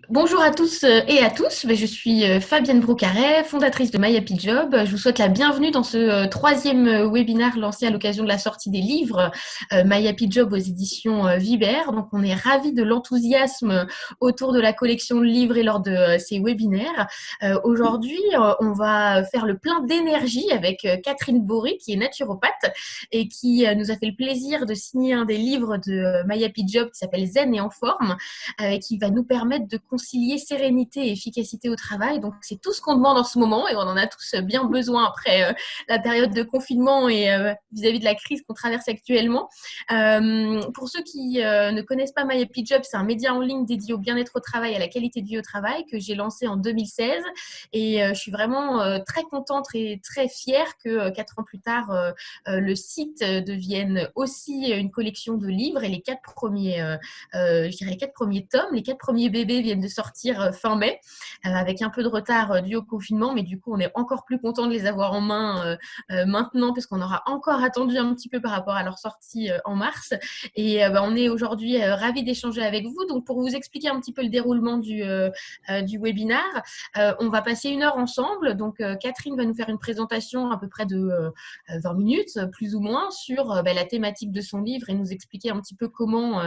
Bonjour à tous et à tous. Je suis Fabienne Brocaret, fondatrice de My Happy Job. Je vous souhaite la bienvenue dans ce troisième webinaire lancé à l'occasion de la sortie des livres My Happy Job aux éditions Vibert. Donc, on est ravis de l'enthousiasme autour de la collection de livres et lors de ces webinaires. Aujourd'hui, on va faire le plein d'énergie avec Catherine Bory, qui est naturopathe et qui nous a fait le plaisir de signer un des livres de My Happy Job qui s'appelle Zen et en forme, qui va nous permettre de concilier sérénité et efficacité au travail. Donc, c'est tout ce qu'on demande en ce moment et on en a tous bien besoin après la période de confinement et vis-à-vis de la crise qu'on traverse actuellement. Pour ceux qui ne connaissent pas My Happy Job, c'est un média en ligne dédié au bien-être au travail et à la qualité de vie au travail que j'ai lancé en 2016 et je suis vraiment très contente et très fière que 4 ans plus tard, le site devienne aussi une collection de livres et les 4 premiers je dirais les 4 premiers tomes. Les 4 premiers bébés viennent de sortir fin mai, avec un peu de retard dû au confinement, mais du coup, on est encore plus content de les avoir en main maintenant, parce qu'on aura encore attendu un petit peu par rapport à leur sortie en mars. Et on est aujourd'hui ravis d'échanger avec vous. Donc, pour vous expliquer un petit peu le déroulement du webinaire, on va passer 1 heure ensemble. Donc, Catherine va nous faire une présentation à peu près de 20 minutes, plus ou moins, sur la thématique de son livre et nous expliquer un petit peu comment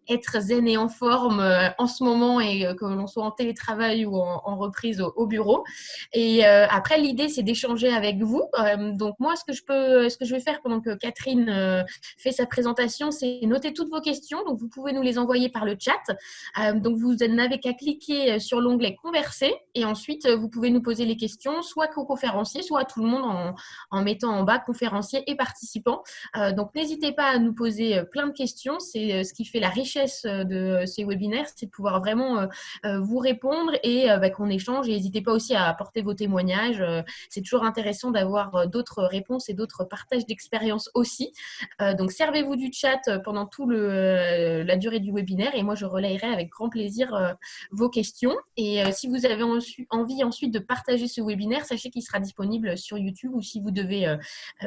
être zen et en forme en ce moment et que l'on soit en télétravail ou en reprise au bureau. Et après, l'idée, c'est d'échanger avec vous. Donc moi, ce que je vais faire pendant que Catherine fait sa présentation, c'est noter toutes vos questions. Donc vous pouvez nous les envoyer par le chat. Donc vous n'avez qu'à cliquer sur l'onglet Converser et ensuite vous pouvez nous poser les questions, soit qu'au conférencier, soit à tout le monde en mettant en bas conférencier et participants. Donc n'hésitez pas à nous poser plein de questions. C'est ce qui fait la richesse de ces webinaires, c'est de pouvoir vraiment vous répondre et qu'on échange. Et n'hésitez pas aussi à apporter vos témoignages. C'est toujours intéressant d'avoir d'autres réponses et d'autres partages d'expériences aussi. Donc servez-vous du chat pendant toute la durée du webinaire et moi je relayerai avec grand plaisir vos questions. Et si vous avez envie ensuite de partager ce webinaire, sachez qu'il sera disponible sur YouTube, ou si vous devez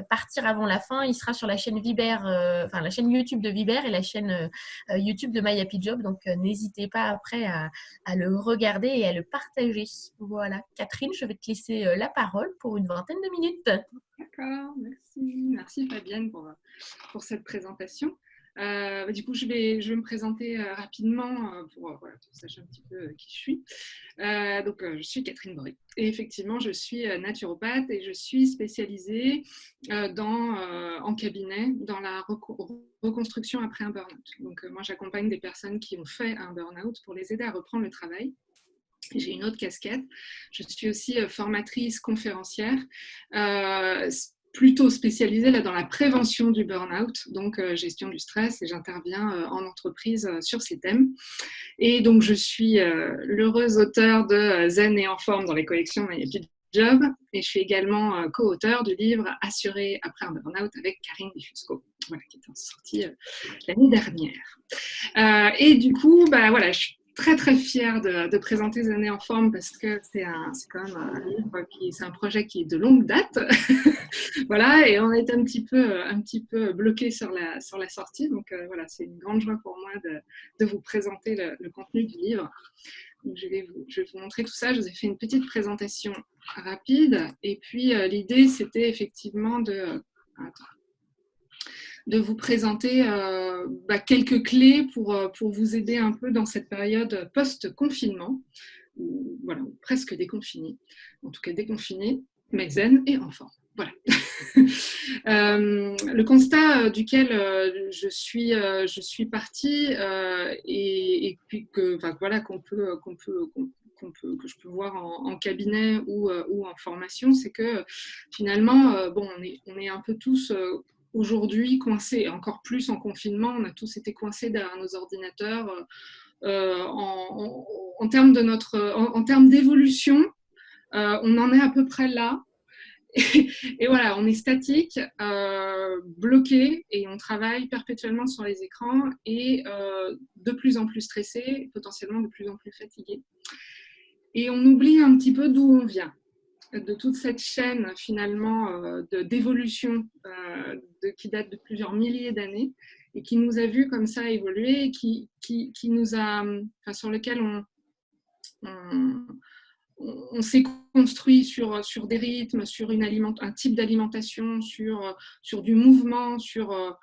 partir avant la fin, il sera sur la chaîne Vibert, enfin la chaîne YouTube de Vibert et la chaîne YouTube de My Happy Job. Donc n'hésitez pas après à le regarder et à le partager. Voilà, Catherine, je vais te laisser la parole pour une vingtaine de minutes. D'accord, merci. Merci Fabienne pour cette présentation. Du coup, je vais me présenter rapidement pour voilà, que tu saches un petit peu qui je suis. Je suis Catherine Bory. Et effectivement, je suis naturopathe et je suis spécialisée en cabinet dans la reconstruction après un burn-out. Donc, moi, j'accompagne des personnes qui ont fait un burn-out pour les aider à reprendre le travail. J'ai une autre casquette. Je suis aussi formatrice conférencière, plutôt spécialisée là, dans la prévention du burn-out, donc gestion du stress, et j'interviens en entreprise sur ces thèmes. Et donc, je suis l'heureuse auteure de Zen et en forme dans les collections My Happy Job, et je suis également co-auteure du livre Assuré après un burn-out avec Karine Difusco, voilà, qui est sorti l'année dernière. Et du coup, voilà, je suis très très fière de présenter Zen et en forme parce que c'est quand même un livre c'est un projet qui est de longue date. Voilà, et on est un petit peu bloqué sur la sortie. Donc voilà, c'est une grande joie pour moi de vous présenter le contenu du livre. Donc, je vais vous montrer tout ça. Je vous ai fait une petite présentation rapide. Et puis l'idée, c'était effectivement de vous présenter quelques clés pour vous aider un peu dans cette période post-confinement, voilà, presque déconfiné, en tout cas déconfiné, mais zen et en forme. Voilà. Le constat duquel je suis partie et puis que je peux voir en cabinet ou en formation, c'est que finalement, on est un peu tous aujourd'hui coincés, encore plus en confinement, on a tous été coincés derrière nos ordinateurs. En termes en termes d'évolution, on en est à peu près là. Et voilà, on est statique, bloqué, et on travaille perpétuellement sur les écrans et de plus en plus stressé, potentiellement de plus en plus fatigué. Et on oublie un petit peu d'où on vient, de toute cette chaîne finalement d'évolution qui date de plusieurs milliers d'années et qui nous a vu comme ça évoluer, et qui nous a, enfin, sur lequel on s'est construit sur des rythmes, sur un type d'alimentation, sur du mouvement, sur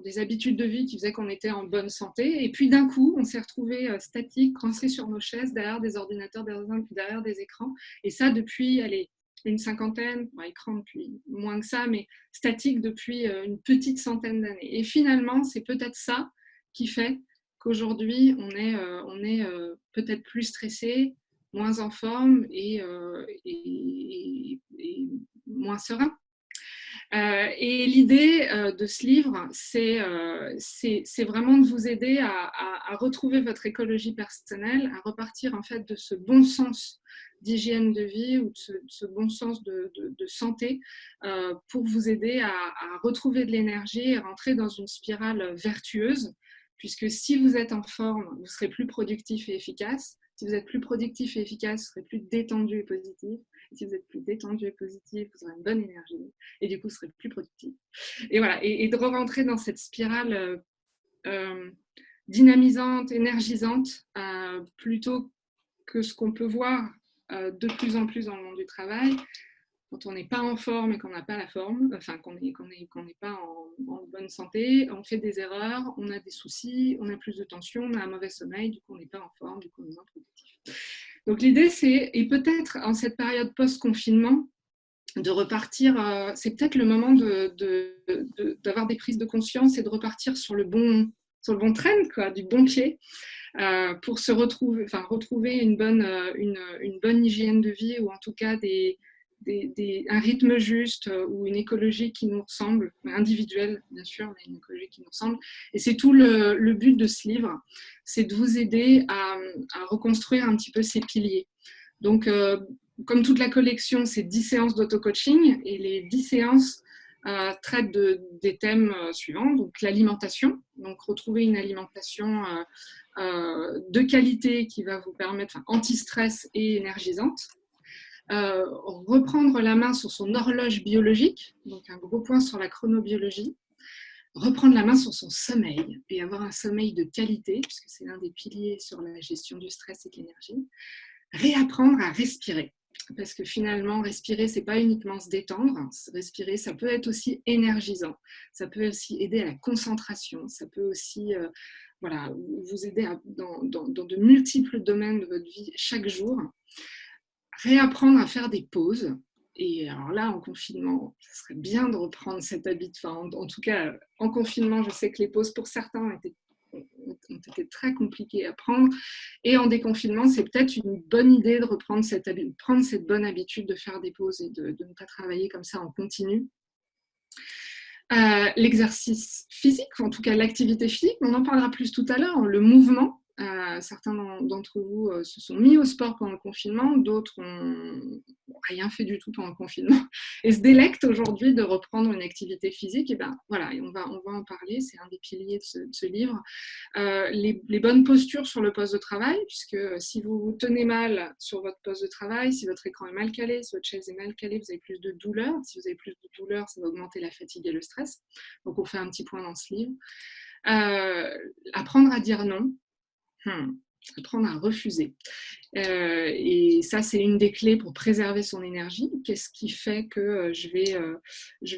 des habitudes de vie qui faisaient qu'on était en bonne santé. Et puis d'un coup, on s'est retrouvé statique, coincé sur nos chaises, derrière des ordinateurs, derrière des écrans. Et ça depuis, allez, une cinquantaine, écran depuis moins que ça, mais statique depuis une petite centaine d'années. Et finalement, c'est peut-être ça qui fait qu'aujourd'hui, on est peut-être plus stressé, moins en forme et moins serein. Et l'idée de ce livre, c'est vraiment de vous aider à retrouver votre écologie personnelle, à repartir en fait de ce bon sens d'hygiène de vie ou de ce bon sens de santé pour vous aider à retrouver de l'énergie et rentrer dans une spirale vertueuse, puisque si vous êtes en forme, vous serez plus productif et efficace. Si vous êtes plus productif et efficace, vous serez plus détendu et positif. Et si vous êtes plus détendu et positif, vous aurez une bonne énergie. Et du coup, vous serez plus productif. Et voilà, et de re-rentrer dans cette spirale dynamisante, énergisante, plutôt que ce qu'on peut voir de plus en plus dans le monde du travail, quand on n'est pas en forme et qu'on n'a pas la forme, enfin qu'on n'est pas en bonne santé, on fait des erreurs, on a des soucis, on a plus de tension, on a un mauvais sommeil, du coup on n'est pas en forme, du coup on est moins productif. Donc l'idée c'est, et peut-être en cette période post-confinement, de repartir, c'est peut-être le moment d'avoir des prises de conscience et de repartir sur le bon train, quoi, du bon pied, pour retrouver une bonne hygiène de vie, ou en tout cas un rythme juste ou une écologie qui nous ressemble, individuelle bien sûr, mais une écologie qui nous ressemble. Et c'est tout le but de ce livre, c'est de vous aider à reconstruire un petit peu ces piliers. Donc, comme toute la collection, c'est 10 séances d'auto-coaching, et les 10 séances traitent des thèmes suivants. Donc, l'alimentation, donc retrouver une alimentation de qualité qui va vous permettre, anti-stress et énergisante. Reprendre la main sur son horloge biologique, donc un gros point sur la chronobiologie. Reprendre la main sur son sommeil et avoir un sommeil de qualité, puisque c'est l'un des piliers sur la gestion du stress et de l'énergie. Réapprendre à respirer, parce que finalement, respirer, c'est pas uniquement se détendre. Respirer, ça peut être aussi énergisant. Ça peut aussi aider à la concentration. Ça peut aussi vous aider dans de multiples domaines de votre vie chaque jour. Réapprendre à faire des pauses. Et alors là, en confinement, ça serait bien de reprendre cette habitude. En tout cas, en confinement, je sais que les pauses, pour certains, ont été très compliquées à prendre. Et en déconfinement, c'est peut-être une bonne idée de prendre cette bonne habitude de faire des pauses et de ne pas travailler comme ça en continu. L'exercice physique, en tout cas l'activité physique, on en parlera plus tout à l'heure, le mouvement. Certains d'entre vous se sont mis au sport pendant le confinement, d'autres n'ont rien fait du tout pendant le confinement et se délectent aujourd'hui de reprendre une activité physique. Et on va en parler, c'est un des piliers de ce livre. Les bonnes postures sur le poste de travail, puisque si vous vous tenez mal sur votre poste de travail, si votre écran est mal calé, si votre chaise est mal calée, vous avez plus de douleur. Si vous avez plus de douleur, ça va augmenter la fatigue et le stress. Donc on fait un petit point dans ce livre. Apprendre à dire non. Apprendre à refuser. Et ça, c'est une des clés pour préserver son énergie. Qu'est-ce qui fait que je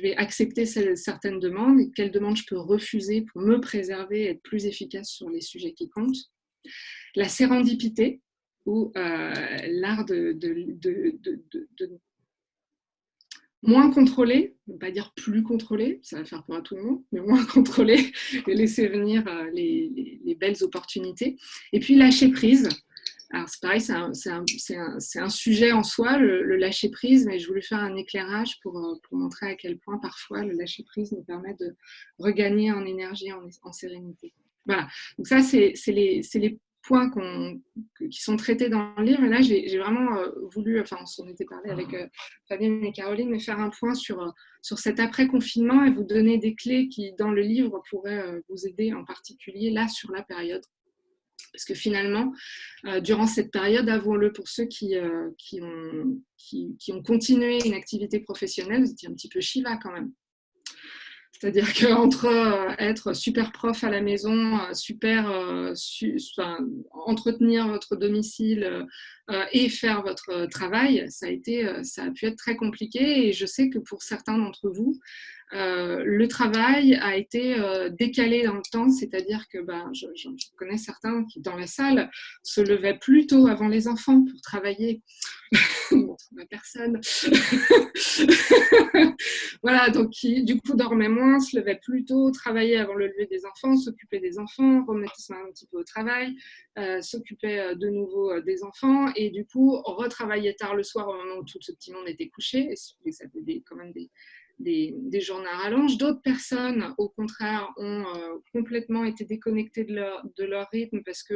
vais accepter certaines demandes, et quelles demandes je peux refuser pour me préserver et être plus efficace sur les sujets qui comptent. La sérendipité, ou l'art de moins contrôler, ne pas dire plus contrôler, ça va faire peur à tout le monde, mais moins contrôler et laisser venir les belles opportunités. Et puis lâcher prise. Alors c'est pareil, c'est un sujet en soi, le lâcher prise, mais je voulais faire un éclairage pour montrer à quel point parfois le lâcher prise nous permet de regagner en énergie, en sérénité. Voilà, donc ça c'est les points qui sont traités dans le livre. Et là, j'ai vraiment voulu, on s'en était parlé avec Fabienne et Caroline, mais faire un point sur cet après-confinement et vous donner des clés qui, dans le livre, pourraient vous aider en particulier là sur la période. Parce que finalement, durant cette période, avouons-le, pour ceux qui ont continué une activité professionnelle, vous étiez un petit peu Shiva quand même. C'est-à-dire qu'entre être super prof à la maison, entretenir votre domicile et faire votre travail, ça a pu être très compliqué. Et je sais que pour certains d'entre vous, le travail a été décalé dans le temps, c'est-à-dire que je connais certains qui, dans la salle, se levaient plus tôt avant les enfants pour travailler. Bon, ma personne. Voilà, donc qui du coup dormait moins, se levait plus tôt, travaillait avant le lever des enfants, s'occupait des enfants, remettait ça un petit peu au travail, s'occupait de nouveau des enfants et du coup retravaillait tard le soir au moment où tout ce petit monde était couché. Et ça fait quand même des journées à rallonge. D'autres personnes, au contraire, ont complètement été déconnectées de leur rythme parce que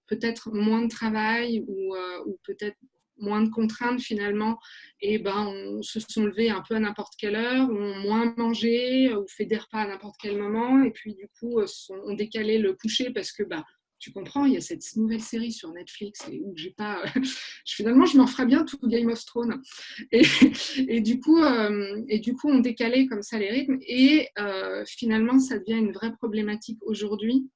peut-être moins de travail ou peut-être moins de contraintes finalement, et on se sont levés un peu à n'importe quelle heure, ont moins mangé ou fait des repas à n'importe quel moment, et puis du coup ont décalé le coucher parce que tu comprends, il y a cette nouvelle série sur Netflix et où j'ai pas, finalement je m'en ferais bien tout Game of Thrones, et du coup on décalait comme ça les rythmes, et finalement ça devient une vraie problématique aujourd'hui.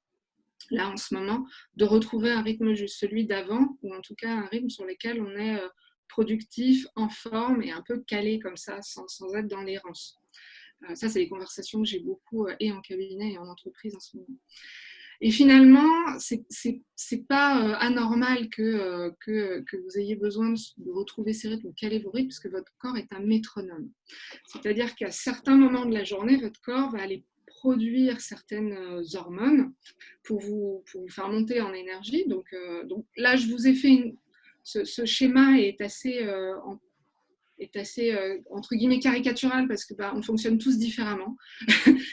Là, en ce moment, de retrouver un rythme juste celui d'avant, ou en tout cas un rythme sur lequel on est productif, en forme et un peu calé comme ça, sans être dans l'errance. Ça, c'est des conversations que j'ai beaucoup et en cabinet et en entreprise en ce moment. Et finalement, c'est pas anormal que vous ayez besoin de retrouver ces rythmes, de caler vos rythmes, parce que votre corps est un métronome. C'est-à-dire qu'à certains moments de la journée, votre corps va aller produire certaines hormones pour vous faire monter en énergie. Donc là, je vous ai fait ce schéma est assez entre guillemets caricatural parce que on fonctionne tous différemment.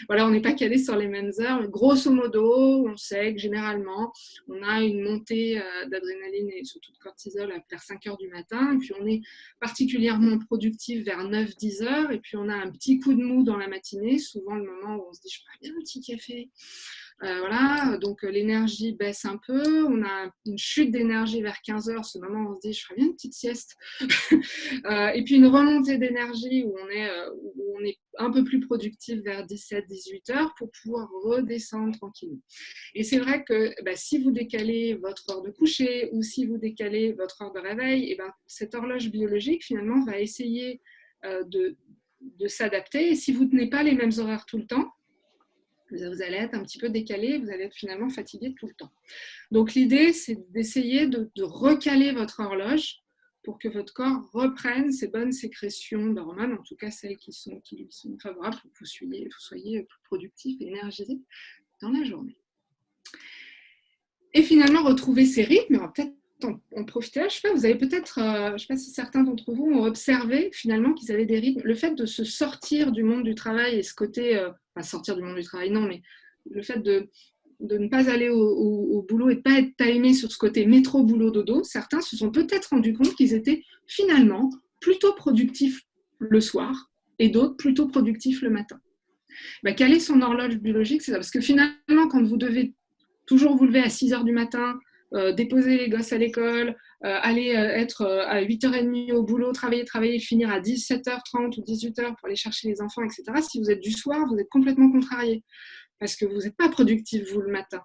Voilà, on n'est pas calé sur les mêmes heures. Mais grosso modo, on sait que généralement, on a une montée d'adrénaline et surtout de cortisol vers 5 heures du matin. Et puis, on est particulièrement productif vers 9-10 heures. Et puis, on a un petit coup de mou dans la matinée, souvent le moment où on se dit, je ferais bien un petit café. Voilà, donc l'énergie baisse un peu, on a une chute d'énergie vers 15 heures, ce moment où on se dit je ferais bien une petite sieste, et puis une remontée d'énergie où on est un peu plus productif vers 17-18 heures pour pouvoir redescendre tranquillement. Et c'est vrai que si vous décalez votre heure de coucher ou si vous décalez votre heure de réveil, cette horloge biologique finalement va essayer de s'adapter, et si vous ne tenez pas les mêmes horaires tout le temps, vous allez être un petit peu décalé, vous allez être finalement fatigué tout le temps. Donc l'idée, c'est d'essayer de recaler votre horloge pour que votre corps reprenne ses bonnes sécrétions d'hormones, en tout cas celles qui lui sont favorables pour que vous soyez plus productif et énergisé dans la journée. Et finalement, retrouver ces rythmes, on va peut-être en profiter là, je sais pas, vous avez peut-être, je ne sais pas si certains d'entre vous ont observé finalement qu'ils avaient des rythmes, le fait de se sortir du monde du travail et ce côté, sortir du monde du travail, non, mais le fait de ne pas aller au boulot et de ne pas être timé sur ce côté métro-boulot-dodo, certains se sont peut-être rendus compte qu'ils étaient finalement plutôt productifs le soir et d'autres plutôt productifs le matin. Caler son horloge biologique, c'est ça, parce que finalement, quand vous devez toujours vous lever à 6 heures du matin, déposer les gosses à l'école, aller être à 8h30 au boulot, travailler, finir à 17h30 ou 18h pour aller chercher les enfants, etc. Si vous êtes du soir, vous êtes complètement contrarié parce que vous n'êtes pas productif, vous, le matin.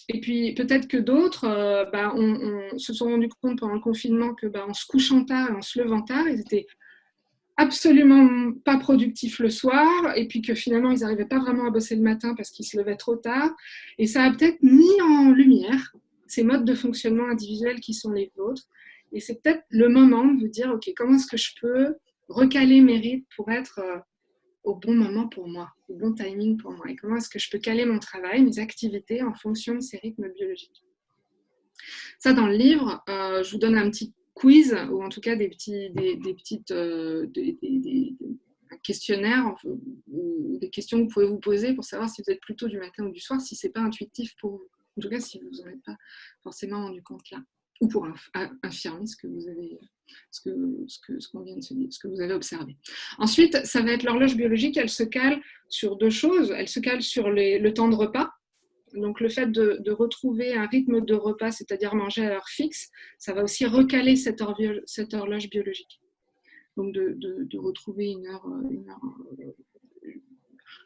Et puis, peut-être que d'autres on se sont rendus compte pendant le confinement que en se couchant tard et en se levant tard, ils étaient absolument pas productifs le soir, et puis que finalement, ils n'arrivaient pas vraiment à bosser le matin parce qu'ils se levaient trop tard. Et ça a peut-être mis en lumière ces modes de fonctionnement individuels qui sont les vôtres. Et c'est peut-être le moment de vous dire, OK, comment est-ce que je peux recaler mes rythmes pour être au bon moment pour moi, au bon timing pour moi, et comment est-ce que je peux caler mon travail, mes activités en fonction de ces rythmes biologiques. Ça, dans le livre, je vous donne un petit quiz, ou en tout cas des questionnaires ou des questions que vous pouvez vous poser pour savoir si vous êtes plutôt du matin ou du soir, si ce n'est pas intuitif pour vous. En tout cas, si vous n'en êtes pas forcément rendu compte là. Ou pour affirmer ce que vous avez, ce qu'on vient de se dire, ce que vous avez observé. Ensuite, ça va être l'horloge biologique, elle se cale sur deux choses. Elle se cale sur le temps de repas. Donc le fait de retrouver un rythme de repas, c'est-à-dire manger à heure fixe, ça va aussi recaler cette horloge biologique. Donc de retrouver une heure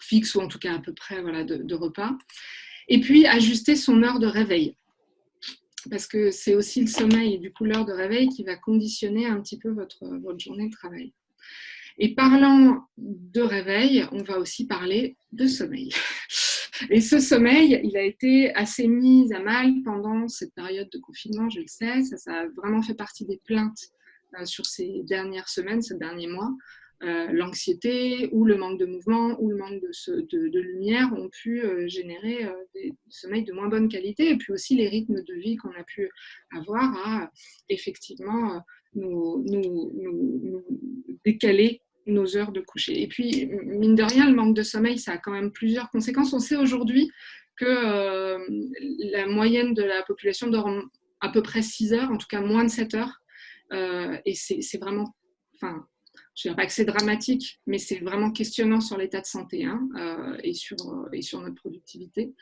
fixe ou en tout cas à peu près voilà, de repas. Et puis, ajuster son heure de réveil. Parce que c'est aussi le sommeil et du coup l'heure de réveil qui va conditionner un petit peu votre journée de travail. Et parlant de réveil, on va aussi parler de sommeil. Et ce sommeil, il a été assez mis à mal pendant cette période de confinement, je le sais. Ça a vraiment fait partie des plaintes sur ces dernières semaines, ces derniers mois. L'anxiété ou le manque de mouvement ou le manque de lumière ont pu générer des sommeils de moins bonne qualité, et puis aussi les rythmes de vie qu'on a pu avoir à effectivement nous décaler nos heures de coucher. Et puis, mine de rien, le manque de sommeil, ça a quand même plusieurs conséquences. On sait aujourd'hui que la moyenne de la population dort à peu près 6 heures, en tout cas moins de 7 heures. Et c'est vraiment... Enfin, je ne dirais pas que c'est dramatique, mais c'est vraiment questionnant sur l'état de santé et sur notre productivité.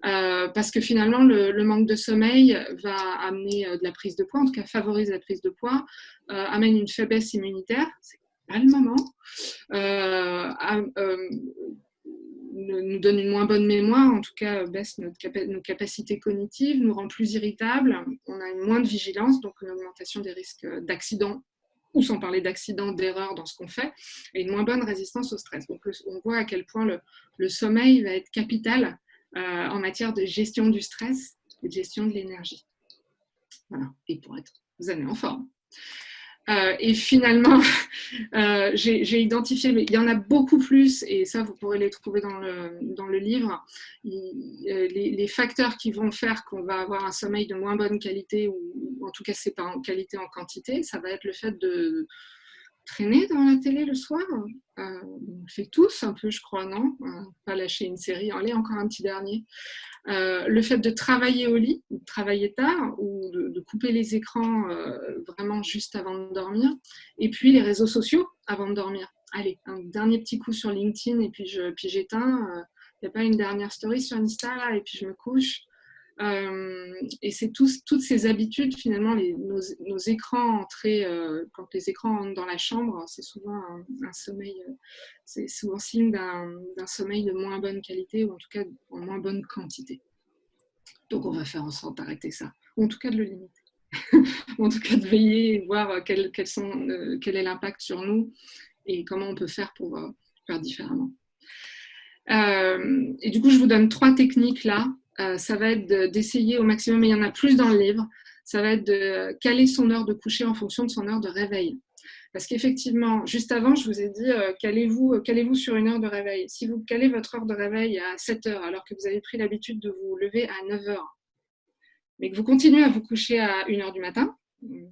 Parce que finalement, le manque de sommeil va amener de la prise de poids, en tout cas favorise la prise de poids, amène une faiblesse immunitaire, c'est pas le moment, nous donne une moins bonne mémoire, en tout cas baisse nos capacités cognitives, nous rend plus irritables, on a une moins de vigilance, donc une augmentation des risques d'accidents, ou sans parler d'accidents, d'erreurs dans ce qu'on fait, et une moins bonne résistance au stress. Donc on voit à quel point le sommeil va être capital en matière de gestion du stress et de gestion de l'énergie. Voilà, et pour être zen et en forme. Et finalement, j'ai identifié, mais il y en a beaucoup plus, et ça vous pourrez les trouver dans le livre, les facteurs qui vont faire qu'on va avoir un sommeil de moins bonne qualité, ou en tout cas c'est pas en qualité, en quantité. Ça va être le fait de traîner dans la télé le soir, on le fait tous un peu, je crois, non, pas lâcher une série, allez, encore un petit dernier. Le fait de travailler au lit, de travailler tard, ou de couper les écrans vraiment juste avant de dormir, et puis les réseaux sociaux avant de dormir. Allez, un dernier petit coup sur LinkedIn, et puis j'éteins. Il n'y a pas une dernière story sur Insta, là, et puis je me couche. Et c'est toutes ces habitudes, finalement, nos écrans entrés, quand les écrans entrent dans la chambre, c'est souvent un sommeil, c'est souvent signe d'un sommeil de moins bonne qualité, ou en tout cas en moins bonne quantité. Donc on va faire en sorte d'arrêter ça, ou en tout cas de le limiter, ou en tout cas de veiller et voir quel est l'impact sur nous et comment on peut faire pour faire différemment. Et du coup, je vous donne 3 techniques là. Ça va être d'essayer au maximum, et il y en a plus dans le livre, ça va être de caler son heure de coucher en fonction de son heure de réveil. Parce qu'effectivement, juste avant, je vous ai dit, calez-vous sur une heure de réveil. Si vous calez votre heure de réveil à 7 heures, alors que vous avez pris l'habitude de vous lever à 9 heures, mais que vous continuez à vous coucher à 1 heure du matin,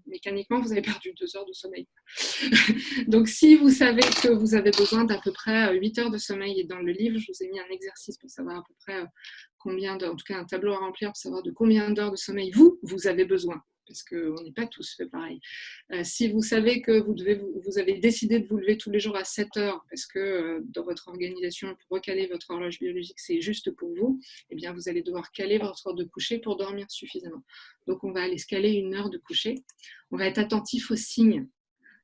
mécaniquement, vous avez perdu 2 heures de sommeil. Donc, si vous savez que vous avez besoin d'à peu près 8 heures de sommeil, et dans le livre, je vous ai mis un exercice pour savoir à peu près en tout cas un tableau à remplir pour savoir de combien d'heures de sommeil vous avez besoin, parce qu'on n'est pas tous fait pareil. Si vous savez que vous avez décidé de vous lever tous les jours à 7 heures, parce que dans votre organisation, pour recaler votre horloge biologique, c'est juste pour vous, eh bien, vous allez devoir caler votre heure de coucher pour dormir suffisamment. Donc, on va aller se caler une heure de coucher. On va être attentif aux signes.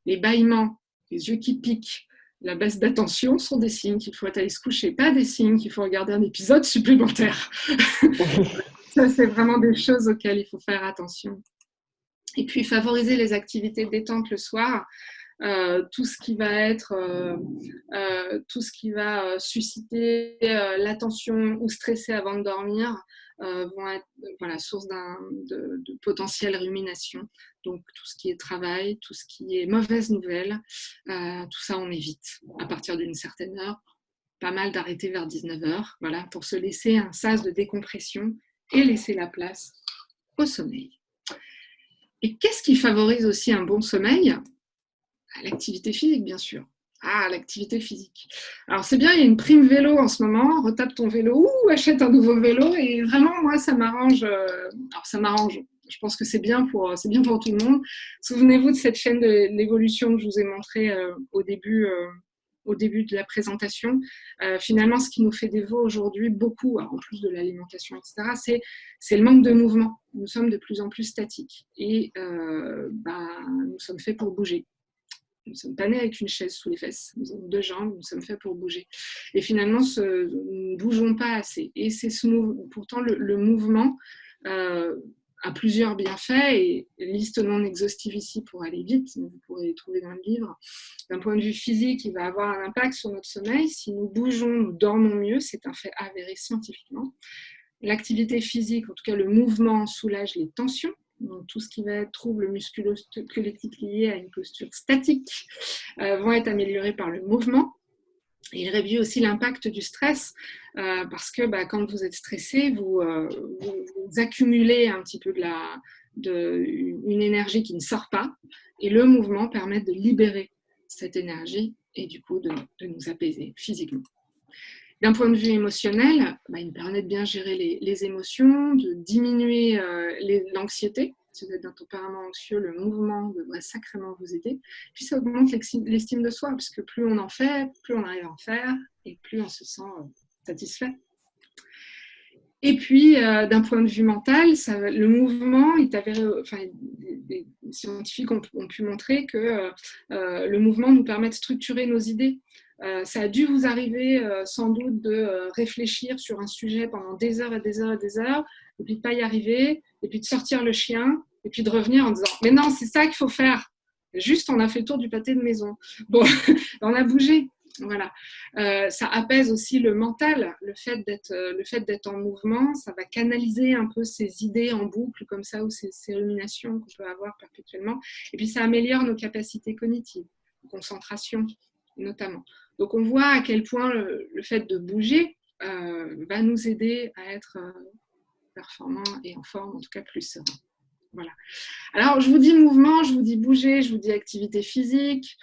Les bâillements, les yeux qui piquent, la baisse d'attention sont des signes qu'il faut aller se coucher, pas des signes qu'il faut regarder un épisode supplémentaire. Ça, c'est vraiment des choses auxquelles il faut faire attention. Et puis, favoriser les activités de détente le soir. Tout ce qui va susciter l'attention ou stresser avant de dormir vont être source de potentielle rumination. Donc tout ce qui est travail, tout ce qui est mauvaise nouvelle, tout ça on évite à partir d'une certaine heure. Pas mal d'arrêter vers 19 heures, voilà, pour se laisser un sas de décompression et laisser la place au sommeil. Et qu'est-ce qui favorise aussi un bon sommeil ? L'activité physique, bien sûr. Ah, l'activité physique. Alors, c'est bien, il y a une prime vélo en ce moment. Retape ton vélo ou achète un nouveau vélo. Et vraiment, moi, ça m'arrange. Alors, ça m'arrange. Je pense que c'est bien pour tout le monde. Souvenez-vous de cette chaîne de l'évolution que je vous ai montrée au début de la présentation. Finalement, ce qui nous fait défaut aujourd'hui, beaucoup, en plus de l'alimentation, etc., c'est le manque de mouvement. Nous sommes de plus en plus statiques. Et nous sommes faits pour bouger. Nous ne sommes pas nés avec une chaise sous les fesses. Nous avons 2 jambes, nous sommes faits pour bouger. Et finalement, nous ne bougeons pas assez. Et c'est pourtant le mouvement a plusieurs bienfaits, et liste non exhaustive ici pour aller vite, vous pourrez les trouver dans le livre. D'un point de vue physique, il va avoir un impact sur notre sommeil. Si nous bougeons, nous dormons mieux, c'est un fait avéré scientifiquement. L'activité physique, en tout cas le mouvement, soulage les tensions. Donc, tout ce qui va être trouble musculo-squelettique lié à une posture statique vont être améliorés par le mouvement. Et il réduit aussi l'impact du stress parce que quand vous êtes stressé, vous accumulez un petit peu une énergie qui ne sort pas, et le mouvement permet de libérer cette énergie et du coup de nous apaiser physiquement. D'un point de vue émotionnel, il permet de bien gérer les émotions, de diminuer l'anxiété. Si vous êtes d'un tempérament anxieux, le mouvement devrait sacrément vous aider. Puis ça augmente l'estime de soi, parce que plus on en fait, plus on arrive à en faire, et plus on se sent satisfait. Et puis, d'un point de vue mental, le mouvement est avéré, des scientifiques ont pu montrer que le mouvement nous permet de structurer nos idées. Ça a dû vous arriver sans doute de réfléchir sur un sujet pendant des heures et des heures et des heures, et puis de ne pas y arriver, et puis de sortir le chien, et puis de revenir en disant « Mais non, c'est ça qu'il faut faire !» Juste, on a fait le tour du pâté de maison. Bon, on a bougé. Voilà. Ça apaise aussi le mental, le fait d'être en mouvement, ça va canaliser un peu ces idées en boucle comme ça, ou ces ruminations qu'on peut avoir perpétuellement, et puis ça améliore nos capacités cognitives, concentration notamment. Donc on voit à quel point le fait de bouger va nous aider à être performants et en forme, en tout cas plus serein. Voilà. Alors je vous dis mouvement, je vous dis bouger, je vous dis activité physique.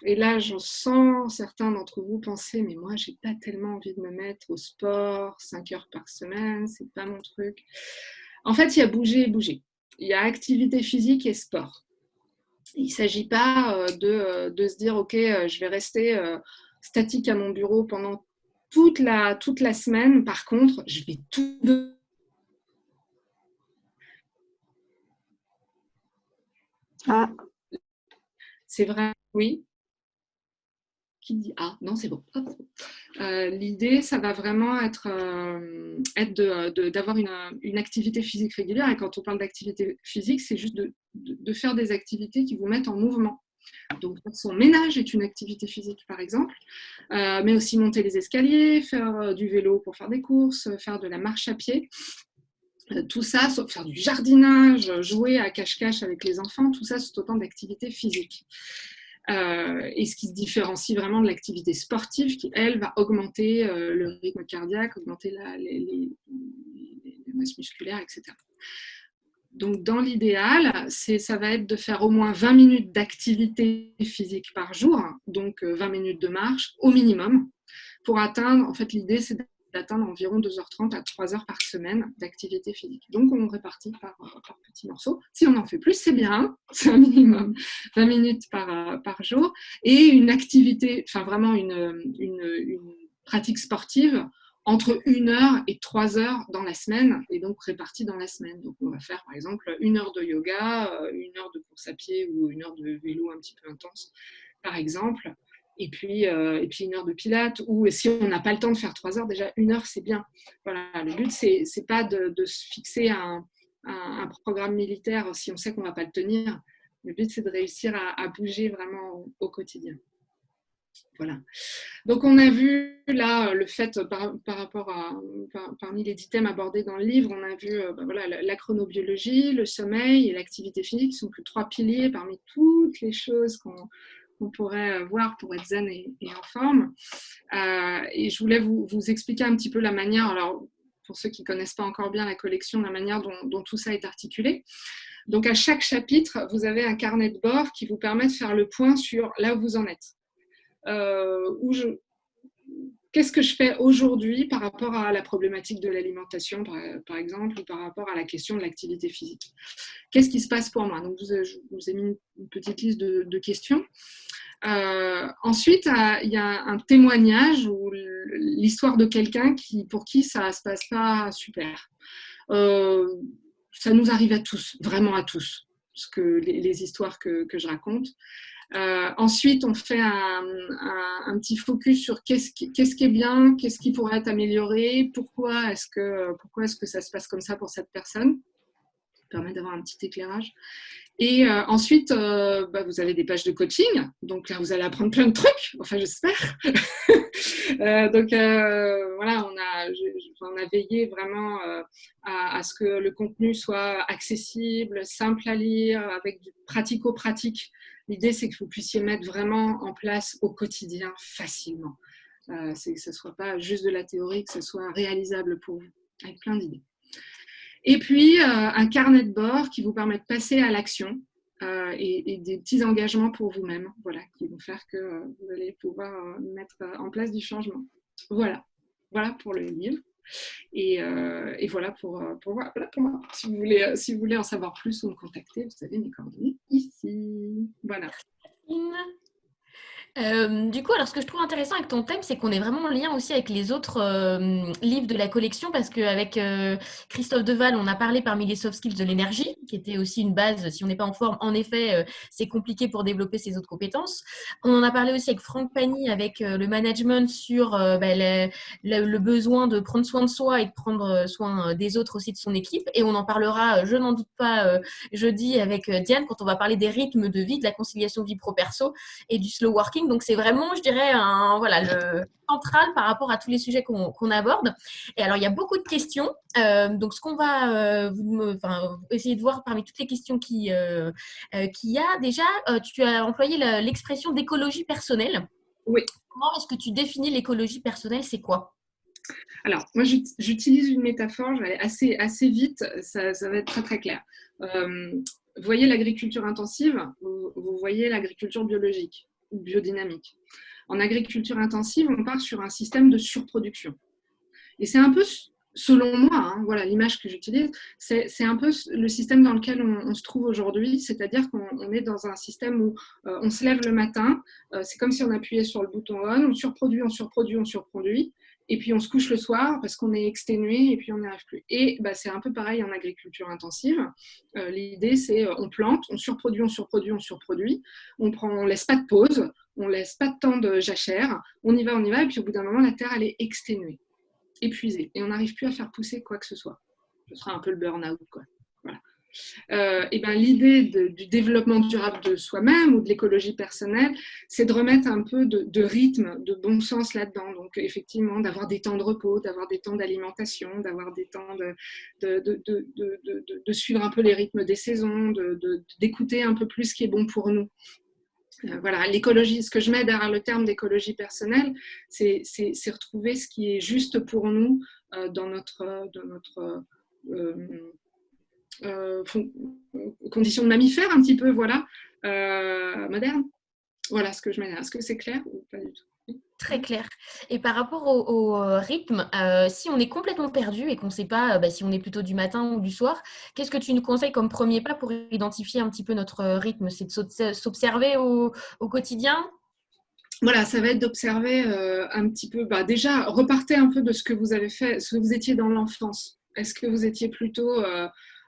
Et là, j'en sens certains d'entre vous penser, mais moi, j'ai pas tellement envie de me mettre au sport 5 heures par semaine, c'est pas mon truc. En fait, il y a bouger et bouger. Il y a activité physique et sport. Il ne s'agit pas de se dire, ok, je vais rester statique à mon bureau pendant toute la semaine. Par contre, je vais tout de... Ah. C'est vrai, oui. Qui dit ah non c'est bon. L'idée ça va vraiment être d'avoir une activité physique régulière, et quand on parle d'activité physique c'est juste de faire des activités qui vous mettent en mouvement. Donc son ménage est une activité physique par exemple, mais aussi monter les escaliers, faire du vélo pour faire des courses, faire de la marche à pied. Tout ça, sauf faire du jardinage, jouer à cache-cache avec les enfants, tout ça c'est autant d'activités physiques. Et ce qui se différencie vraiment de l'activité sportive qui, elle, va augmenter le rythme cardiaque, augmenter les masses musculaires, etc. Donc, dans l'idéal, ça va être de faire au moins 20 minutes d'activité physique par jour, donc 20 minutes de marche au minimum, pour atteindre, en fait, l'idée, c'est d'atteindre environ 2h30 à 3h par semaine d'activité physique. Donc, on répartit par petits morceaux. Si on en fait plus, c'est bien, c'est un minimum, 20 minutes par jour. Et une activité, enfin vraiment une pratique sportive entre 1 heure et 3 heures dans la semaine, et donc répartie dans la semaine. Donc, on va faire, par exemple, 1 heure de yoga, 1 heure de course à pied ou 1 heure de vélo un petit peu intense, par exemple. Et puis 1 heure de pilates, ou si on n'a pas le temps de faire 3 heures, déjà 1 heure c'est bien. Voilà, le but c'est pas de se fixer un programme militaire si on sait qu'on ne va pas le tenir. Le but c'est de réussir à bouger vraiment au quotidien. Voilà. Donc on a vu là le fait par rapport à parmi les 10 thèmes abordés dans le livre, on a vu voilà, la chronobiologie, le sommeil et l'activité physique qui sont que 3 piliers parmi toutes les choses qu'on pourrait voir pour être zen et en forme. Et je voulais vous expliquer un petit peu la manière, alors pour ceux qui ne connaissent pas encore bien la collection, la manière dont tout ça est articulé. Donc à chaque chapitre, vous avez un carnet de bord qui vous permet de faire le point sur là où vous en êtes. Qu'est-ce que je fais aujourd'hui par rapport à la problématique de l'alimentation, par exemple, ou par rapport à la question de l'activité physique? Qu'est-ce qui se passe pour moi? Donc, je vous ai mis une petite liste de questions. Ensuite, il y a un témoignage ou l'histoire de quelqu'un pour qui ça ne se passe pas super. Ça nous arrive à tous, vraiment à tous. les histoires que je raconte. Ensuite, on fait un petit focus sur qu'est-ce qui est bien, qu'est-ce qui pourrait être amélioré, pourquoi est-ce que ça se passe comme ça pour cette personne. Ça permet d'avoir un petit éclairage. Et ensuite, vous avez des pages de coaching. Donc là, vous allez apprendre plein de trucs. Enfin, j'espère. Voilà, on a veillé vraiment à ce que le contenu soit accessible, simple à lire, avec du pratico-pratique. L'idée, c'est que vous puissiez mettre vraiment en place au quotidien facilement. Que ce ne soit pas juste de la théorie, que ce soit réalisable pour vous, avec plein d'idées. Et puis, un carnet de bord qui vous permet de passer à l'action et des petits engagements pour vous-même, voilà, qui vont faire que vous allez pouvoir mettre en place du changement. Voilà pour le livre. Et voilà pour moi. Si vous voulez en savoir plus ou me contacter, vous avez mes coordonnées ici. Voilà. Du coup, alors ce que je trouve intéressant avec ton thème, c'est qu'on est vraiment en lien aussi avec les autres livres de la collection, parce qu'avec Christophe Deval, on a parlé parmi les soft skills de l'énergie, qui était aussi une base. Si on n'est pas en forme, en effet, c'est compliqué pour développer ses autres compétences. On en a parlé aussi avec Franck Pagny, avec le management sur le besoin de prendre soin de soi et de prendre soin des autres aussi, de son équipe. Et on en parlera, je n'en doute pas, jeudi avec Diane, quand on va parler des rythmes de vie, de la conciliation vie pro-perso et du slow working. Donc, c'est vraiment, je dirais, le central par rapport à tous les sujets qu'on aborde. Et alors, il y a beaucoup de questions. Donc, ce qu'on va essayer de voir parmi toutes les questions qu'il y a, déjà, tu as employé l'expression d'écologie personnelle. Oui. Comment est-ce que tu définis l'écologie personnelle? C'est quoi? Alors, moi, j'utilise une métaphore, je vais aller assez vite, ça va être très, très clair. Vous voyez l'agriculture intensive, vous voyez l'agriculture biologique ou biodynamique. En agriculture intensive, on part sur un système de surproduction. Et c'est un peu, selon moi, voilà l'image que j'utilise, c'est un peu le système dans lequel on se trouve aujourd'hui, c'est-à-dire qu'on est dans un système où on se lève le matin, c'est comme si on appuyait sur le bouton on, on surproduit, et puis on se couche le soir parce qu'on est exténué et puis on n'y arrive plus. Et c'est un peu pareil en agriculture intensive. L'idée, c'est on plante, on surproduit, on laisse pas de pause, on laisse pas de temps de jachère, on y va, et puis au bout d'un moment, la terre, elle est exténuée, épuisée, et on n'arrive plus à faire pousser quoi que ce soit. Ce sera un peu le burn-out, quoi. Voilà. L'idée du développement durable de soi-même ou de l'écologie personnelle, c'est de remettre un peu de rythme, de bon sens là-dedans. Donc, effectivement, d'avoir des temps de repos, d'avoir des temps d'alimentation, d'avoir des temps de suivre un peu les rythmes des saisons, d'écouter un peu plus ce qui est bon pour nous. Voilà, l'écologie, ce que je mets derrière le terme d'écologie personnelle, c'est retrouver ce qui est juste pour nous dans notre conditions de mammifère un petit peu, voilà, moderne. Voilà ce que je mets. Est-ce que c'est clair ou pas du tout? Très clair. Et par rapport au rythme, si on est complètement perdu et qu'on ne sait pas si on est plutôt du matin ou du soir, qu'est-ce que tu nous conseilles comme premier pas pour identifier un petit peu notre rythme? C'est de s'observer au quotidien? Voilà, ça va être d'observer un petit peu. Déjà, repartez un peu de ce que vous avez fait, ce que vous étiez dans l'enfance. Est-ce que vous étiez plutôt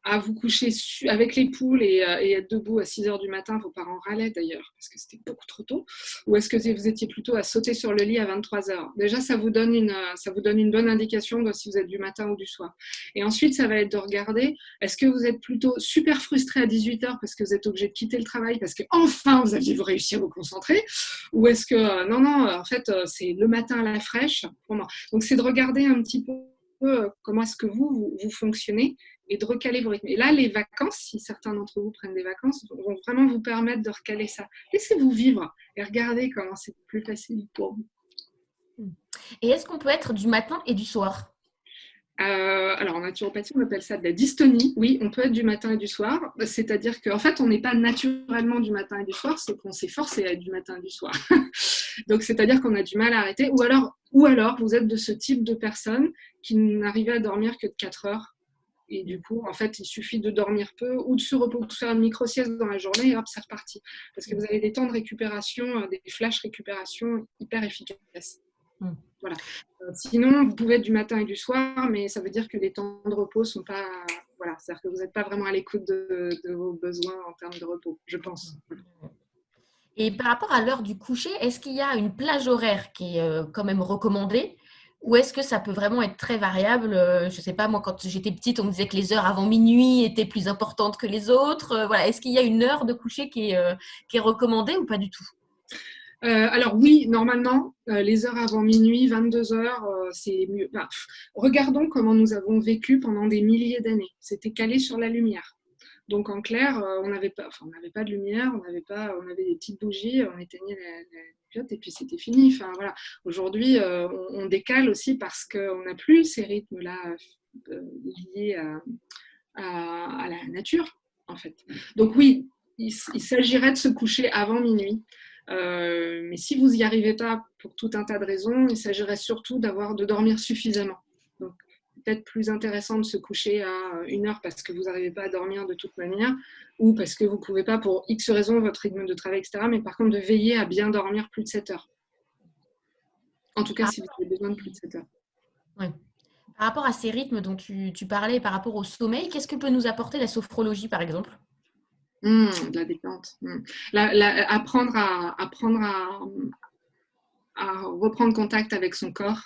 à vous coucher avec les poules et être debout à 6 heures du matin? Vos parents râlaient d'ailleurs, parce que c'était beaucoup trop tôt. Ou est-ce que vous étiez plutôt à sauter sur le lit à 23 heures? Déjà, ça vous donne une bonne indication de si vous êtes du matin ou du soir. Et ensuite, ça va être de regarder, est-ce que vous êtes plutôt super frustré à 18 heures parce que vous êtes obligé de quitter le travail, parce qu'enfin, vous aviez réussi à vous concentrer? Ou est-ce que, non, en fait, c'est le matin à la fraîche pour moi. Donc, c'est de regarder un petit peu comment est-ce que vous fonctionnez et de recaler vos rythmes. Et là, les vacances, si certains d'entre vous prennent des vacances, vont vraiment vous permettre de recaler ça. Laissez-vous vivre et regardez comment c'est plus facile pour vous. Et est-ce qu'on peut être du matin et du soir? Alors en naturopathie, on appelle ça de la dystonie. Oui, on peut être du matin et du soir. C'est-à-dire qu'en fait, on n'est pas naturellement du matin et du soir, c'est qu'on s'est forcé à être du matin et du soir. Donc, c'est-à-dire qu'on a du mal à arrêter. Ou alors, vous êtes de ce type de personne qui n'arrivait à dormir que de 4 heures. Et du coup, en fait, il suffit de dormir peu ou de se reposer, de faire une micro-sieste dans la journée et hop, c'est reparti. Parce que vous avez des temps de récupération, des flash récupération hyper efficaces. Voilà. Sinon, vous pouvez être du matin et du soir, mais ça veut dire que les temps de repos ne sont pas voilà, c'est-à-dire que vous n'êtes pas vraiment à l'écoute de vos besoins en termes de repos, je pense. Et par rapport à l'heure du coucher, est-ce qu'il y a une plage horaire qui est quand même recommandée ou est-ce que ça peut vraiment être très variable? Je ne sais pas, moi, quand j'étais petite, on me disait que les heures avant minuit étaient plus importantes que les autres. Voilà. Est-ce qu'il y a une heure de coucher qui est recommandée ou pas du tout? Alors oui, normalement, les heures avant minuit, 22 heures, c'est mieux. Bah, regardons comment nous avons vécu pendant des milliers d'années. C'était calé sur la lumière. Donc en clair, on n'avait pas de lumière, on avait des petites bougies, on éteignait la clope et puis c'était fini. Enfin voilà. Aujourd'hui, on décale aussi parce qu'on n'a plus ces rythmes-là liés à la nature, en fait. Donc oui, il s'agirait de se coucher avant minuit. Mais si vous n'y arrivez pas pour tout un tas de raisons, il s'agirait surtout de dormir suffisamment. Donc, peut-être plus intéressant de se coucher à 1 heure parce que vous n'arrivez pas à dormir de toute manière ou parce que vous ne pouvez pas pour X raisons, votre rythme de travail, etc. Mais par contre, de veiller à bien dormir plus de 7 heures. En tout cas, si vous avez besoin de plus de 7 heures. Ouais. Par rapport à ces rythmes dont tu parlais, par rapport au sommeil, qu'est-ce que peut nous apporter la sophrologie, par exemple? De la détente. Apprendre à reprendre contact avec son corps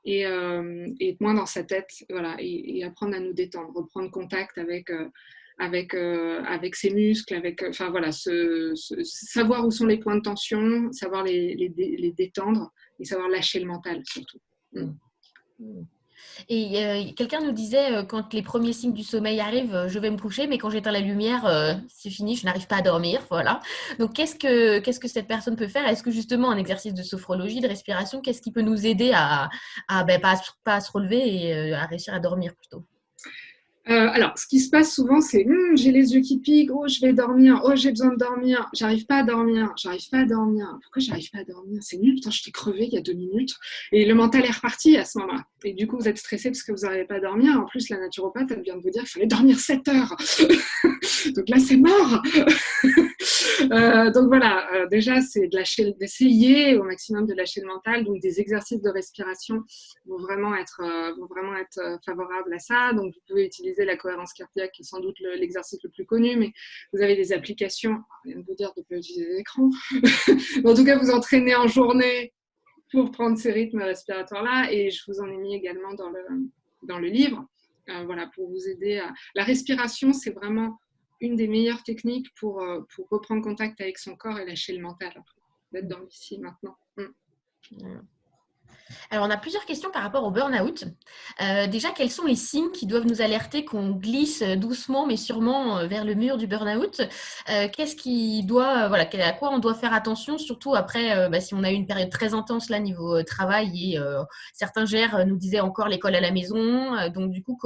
et être moins dans sa tête, voilà, et apprendre à nous détendre, reprendre contact avec ses muscles, enfin voilà, savoir où sont les points de tension, savoir les détendre et savoir lâcher le mental surtout. Et quelqu'un nous disait, quand les premiers signes du sommeil arrivent, je vais me coucher, mais quand j'éteins la lumière, c'est fini, je n'arrive pas à dormir. Voilà. Donc, qu'est-ce que cette personne peut faire? Est-ce que justement un exercice de sophrologie, de respiration, qu'est-ce qui peut nous aider à pas à se relever et à réussir à dormir plutôt? Alors, ce qui se passe souvent, c'est j'ai les yeux qui piquent, oh, je vais dormir, oh, j'ai besoin de dormir, j'arrive pas à dormir, j'arrive pas à dormir. Pourquoi j'arrive pas à dormir? C'est nul, putain, je t'ai crevé il y a 2 minutes. Et le mental est reparti à ce moment-là. Et du coup, vous êtes stressé parce que vous n'arrivez pas à dormir. En plus, la naturopathe, elle vient de vous dire qu'il fallait dormir 7 heures. Donc là, c'est mort. Donc voilà, déjà, c'est d'essayer au maximum de lâcher le mental. Donc des exercices de respiration vont vraiment être favorables à ça. Donc vous pouvez utiliser la cohérence cardiaque, qui est sans doute l'exercice le plus connu, mais vous avez des applications, je viens de vous dire de ne pas utiliser l'écran, en tout cas vous entraînez en journée pour prendre ces rythmes respiratoires-là, et je vous en ai mis également dans le livre, voilà, pour vous aider à... La respiration, c'est vraiment une des meilleures techniques pour reprendre contact avec son corps et lâcher le mental, d'être dans l'ici maintenant. Alors, on a plusieurs questions par rapport au burn-out. Déjà, quels sont les signes qui doivent nous alerter qu'on glisse doucement mais sûrement vers le mur du burn-out? Qu'est-ce qui doit, à quoi on doit faire attention, surtout après, si on a eu une période très intense là niveau travail et certains gèrent, nous disaient encore l'école à la maison. Donc, du coup,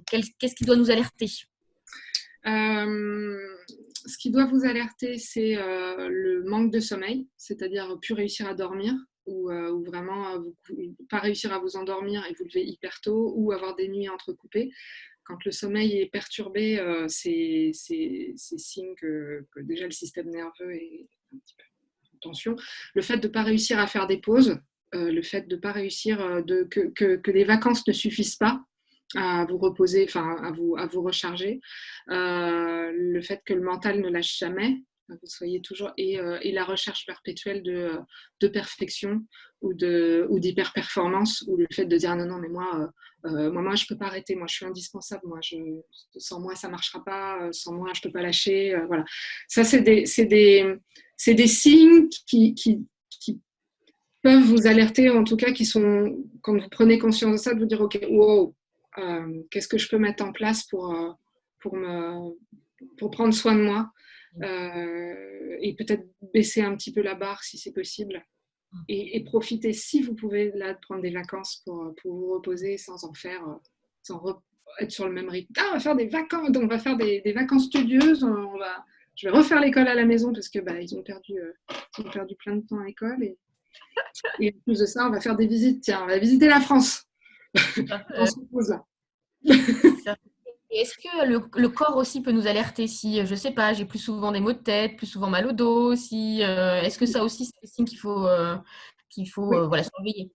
qu'est-ce qui doit nous alerter? Ce qui doit vous alerter, c'est le manque de sommeil, c'est-à-dire plus réussir à dormir ou vraiment pas réussir à vous endormir et vous lever hyper tôt ou avoir des nuits entrecoupées. Quand le sommeil est perturbé, c'est signe que déjà le système nerveux est un petit peu en tension. Le fait de ne pas réussir à faire des pauses, le fait de ne pas réussir, que les vacances ne suffisent pas à vous reposer, enfin à vous recharger, le fait que le mental ne lâche jamais, vous soyez toujours, et la recherche perpétuelle de perfection ou d'hyper-performance, ou le fait de dire non mais moi je peux pas arrêter, moi je suis indispensable, sans moi ça marchera pas, sans moi je peux pas lâcher, voilà. Ça c'est des signes qui peuvent vous alerter, en tout cas qui sont, quand vous prenez conscience de ça, de vous dire ok, wow, qu'est-ce que je peux mettre en place pour prendre soin de moi, et peut-être baisser un petit peu la barre si c'est possible, et profiter, si vous pouvez, là, de prendre des vacances pour vous reposer sans en faire, être sur le même rythme. On va faire des vacances, on va faire des vacances studieuses, je vais refaire l'école à la maison parce que ils ont perdu plein de temps à l'école, et en plus de ça, on va faire des visites. Tiens, on va visiter la France. On se repose là. Est-ce que le corps aussi peut nous alerter si, je ne sais pas, j'ai plus souvent des maux de tête, plus souvent mal au dos, est-ce que ça aussi, c'est des signes qu'il faut Oui. surveiller?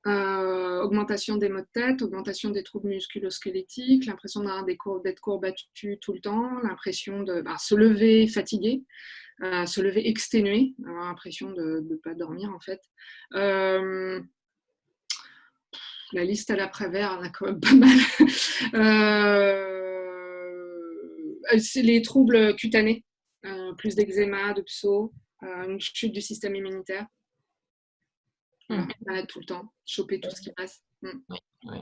Augmentation des maux de tête, augmentation des troubles musculo-squelettiques, l'impression d'être courbattu tout le temps, l'impression de se lever fatigué, se lever exténué, avoir l'impression de ne pas dormir en fait. La liste à l'après-vert, on a quand même pas mal. C'est les troubles cutanés, plus d'eczéma, de psau, une chute du système immunitaire. Voilà, malade tout le temps, choper tout ce qui passe. Oui, oui.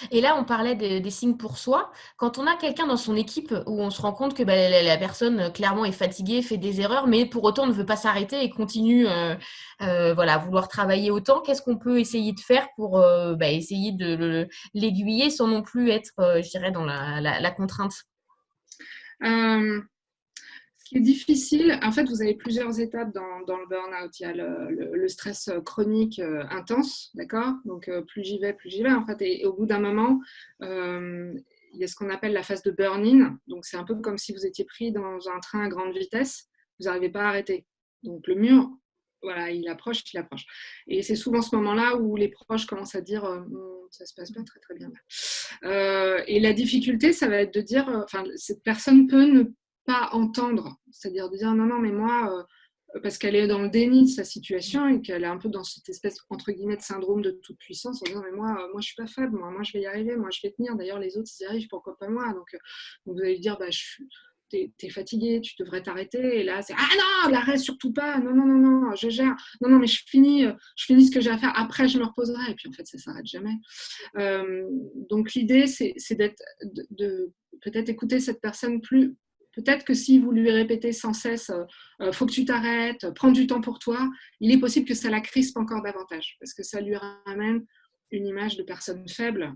Et là, on parlait des signes pour soi. Quand on a quelqu'un dans son équipe où on se rend compte que la personne, clairement, est fatiguée, fait des erreurs, mais pour autant ne veut pas s'arrêter et continue à vouloir travailler autant, qu'est-ce qu'on peut essayer de faire pour essayer de l'aiguiller sans non plus être, je dirais, dans la contrainte? Ce qui est difficile, en fait, vous avez plusieurs étapes dans le burn-out. Il y a le stress chronique intense, d'accord? Donc, plus j'y vais, en fait. Et au bout d'un moment, il y a ce qu'on appelle la phase de burn-in. Donc, c'est un peu comme si vous étiez pris dans un train à grande vitesse. Vous n'arrivez pas à arrêter. Donc, le mur, voilà, il approche. Et c'est souvent ce moment-là où les proches commencent à dire ça se passe pas très, très bien. Et la difficulté, ça va être de dire, cette personne peut ne pas entendre, c'est-à-dire de dire non, mais moi, parce qu'elle est dans le déni de sa situation et qu'elle est un peu dans cette espèce, entre guillemets, de syndrome de toute puissance, en disant mais moi je suis pas faible, moi je vais y arriver, moi je vais tenir, d'ailleurs les autres ils y arrivent, pourquoi pas moi, donc vous allez dire t'es fatigué, tu devrais t'arrêter, et là c'est ah non, l'arrêt surtout pas, non, je gère, non mais je finis ce que j'ai à faire, après je me reposerai, et puis en fait ça s'arrête jamais. Donc l'idée c'est d'être de peut-être écouter cette personne plus. Peut-être que si vous lui répétez sans cesse faut que tu t'arrêtes, prends du temps pour toi, il est possible que ça la crispe encore davantage, parce que ça lui ramène une image de personne faible,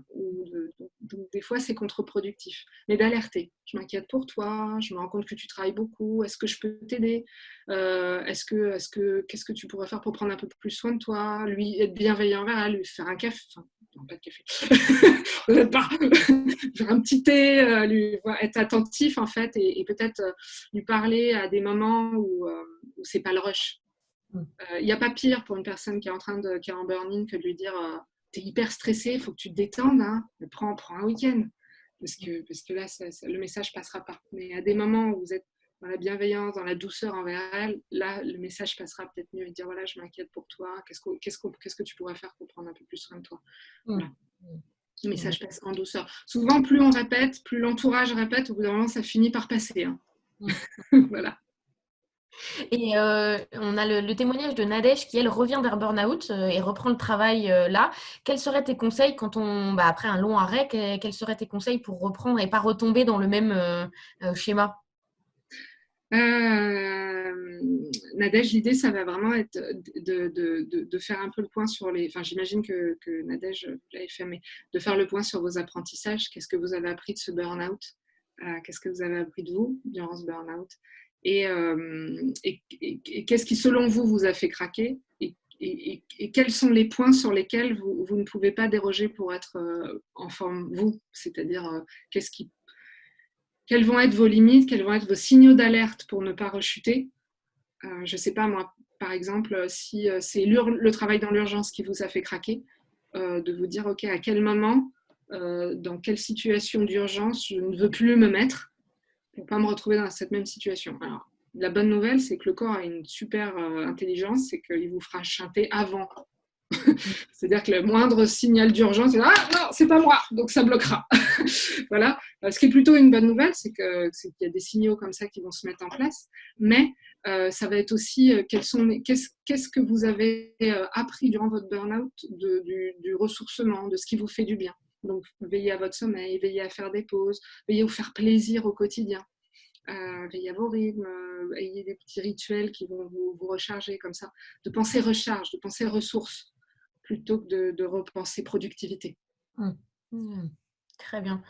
donc des fois c'est contre-productif. Mais d'alerter, je m'inquiète pour toi, je me rends compte que tu travailles beaucoup, est-ce que je peux t'aider, qu'est-ce que tu pourrais faire pour prendre un peu plus soin de toi, lui être bienveillant envers elle, lui faire un café, enfin non pas de café, pas faire un petit thé, être attentif en fait, et peut-être lui parler à des moments où c'est pas le rush. Il n'y a pas pire pour une personne qui est en burn-in que de lui dire t'es hyper stressé, il faut que tu te détendes, hein. Prends un week-end, parce que là le message passera pas. Mais à des moments où vous êtes dans la bienveillance, dans la douceur envers elle, là le message passera peut-être mieux, et dire voilà, je m'inquiète pour toi, qu'est-ce que tu pourrais faire pour prendre un peu plus soin de toi. Voilà. Le message passe en douceur. Souvent, plus on répète, plus l'entourage répète, au bout d'un moment, ça finit par passer. Hein. Voilà. Et on a le témoignage de Nadège qui, elle, revient vers Burnout et reprend le travail là. Quels seraient tes conseils quand après un long arrêt, quels seraient tes conseils pour reprendre et pas retomber dans le même schéma? Nadège, l'idée, ça va vraiment être de faire un peu le point sur les. Enfin, j'imagine que Nadège, vous l'avez fait, mais de faire le point sur vos apprentissages. Qu'est-ce que vous avez appris de ce burn-out? Qu'est-ce que vous avez appris de vous durant ce burn-out? Et qu'est-ce qui, selon vous, vous a fait craquer? Et quels sont les points sur lesquels vous ne pouvez pas déroger pour être en forme, vous? C'est-à-dire, quelles vont être vos limites, quels vont être vos signaux d'alerte pour ne pas rechuter? Je ne sais pas, moi, par exemple, si c'est le travail dans l'urgence qui vous a fait craquer, de vous dire, OK, à quel moment, dans quelle situation d'urgence je ne veux plus me mettre pour ne pas me retrouver dans cette même situation. Alors, la bonne nouvelle, c'est que le corps a une super intelligence, c'est qu'il vous fera chanter avant. C'est-à-dire que le moindre signal d'urgence, c'est ah non, c'est pas moi, donc ça bloquera. Voilà. Ce qui est plutôt une bonne nouvelle, c'est qu'il y a des signaux comme ça qui vont se mettre en place, mais ça va être aussi qu'est-ce que vous avez appris durant votre burn-out du ressourcement, de ce qui vous fait du bien. Donc, veillez à votre sommeil, veillez à faire des pauses, veillez à vous faire plaisir au quotidien. Veillez à vos rythmes, ayez des petits rituels qui vont vous recharger comme ça. De penser recharge, de penser ressources, plutôt que de repenser productivité. Très bien.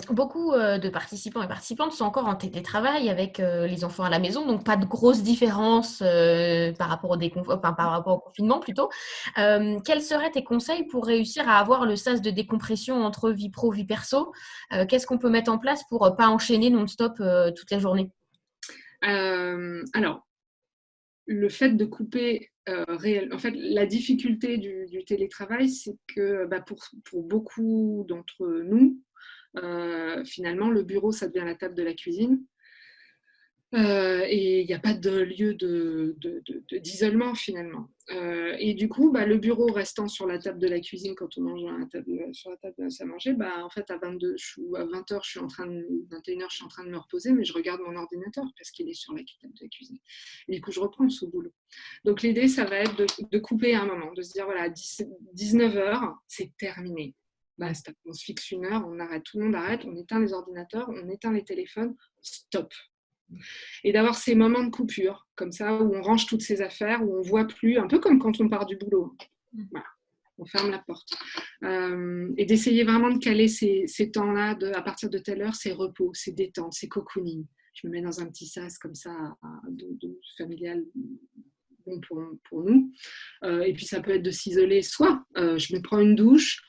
Beaucoup de participants et participantes sont encore en télétravail avec les enfants à la maison, donc pas de grosse différence par rapport au confinement plutôt. Quels seraient tes conseils pour réussir à avoir le sas de décompression entre vie pro, vie perso? Qu'est-ce qu'on peut mettre en place pour pas enchaîner non-stop toute la journée? Alors, le fait de couper en fait, la difficulté du télétravail, c'est que pour beaucoup d'entre nous, finalement, le bureau, ça devient la table de la cuisine. Et il n'y a pas de lieu d'isolement finalement. Et du coup, le bureau restant sur la table de la cuisine quand on mange sur la table de à manger, en fait à 22 ou à 20h, 21h, je suis en train de me reposer, mais je regarde mon ordinateur parce qu'il est sur la table de la cuisine. Et du coup, je reprends ce boulot. Donc l'idée, ça va être de couper à un moment, de se dire voilà, 19h, c'est terminé. Basta. On se fixe 1 heure, on arrête, tout le monde arrête, on éteint les ordinateurs, on éteint les téléphones, stop. Et d'avoir ces moments de coupure, comme ça, où on range toutes ses affaires, où on ne voit plus, un peu comme quand on part du boulot. Voilà, on ferme la porte. Et d'essayer vraiment de caler ces temps-là, à partir de telle heure, c'est repos, c'est détente, c'est cocooning. Je me mets dans un petit sas comme ça, familial, bon pour nous. Et puis ça peut être de s'isoler, soit je me prends une douche,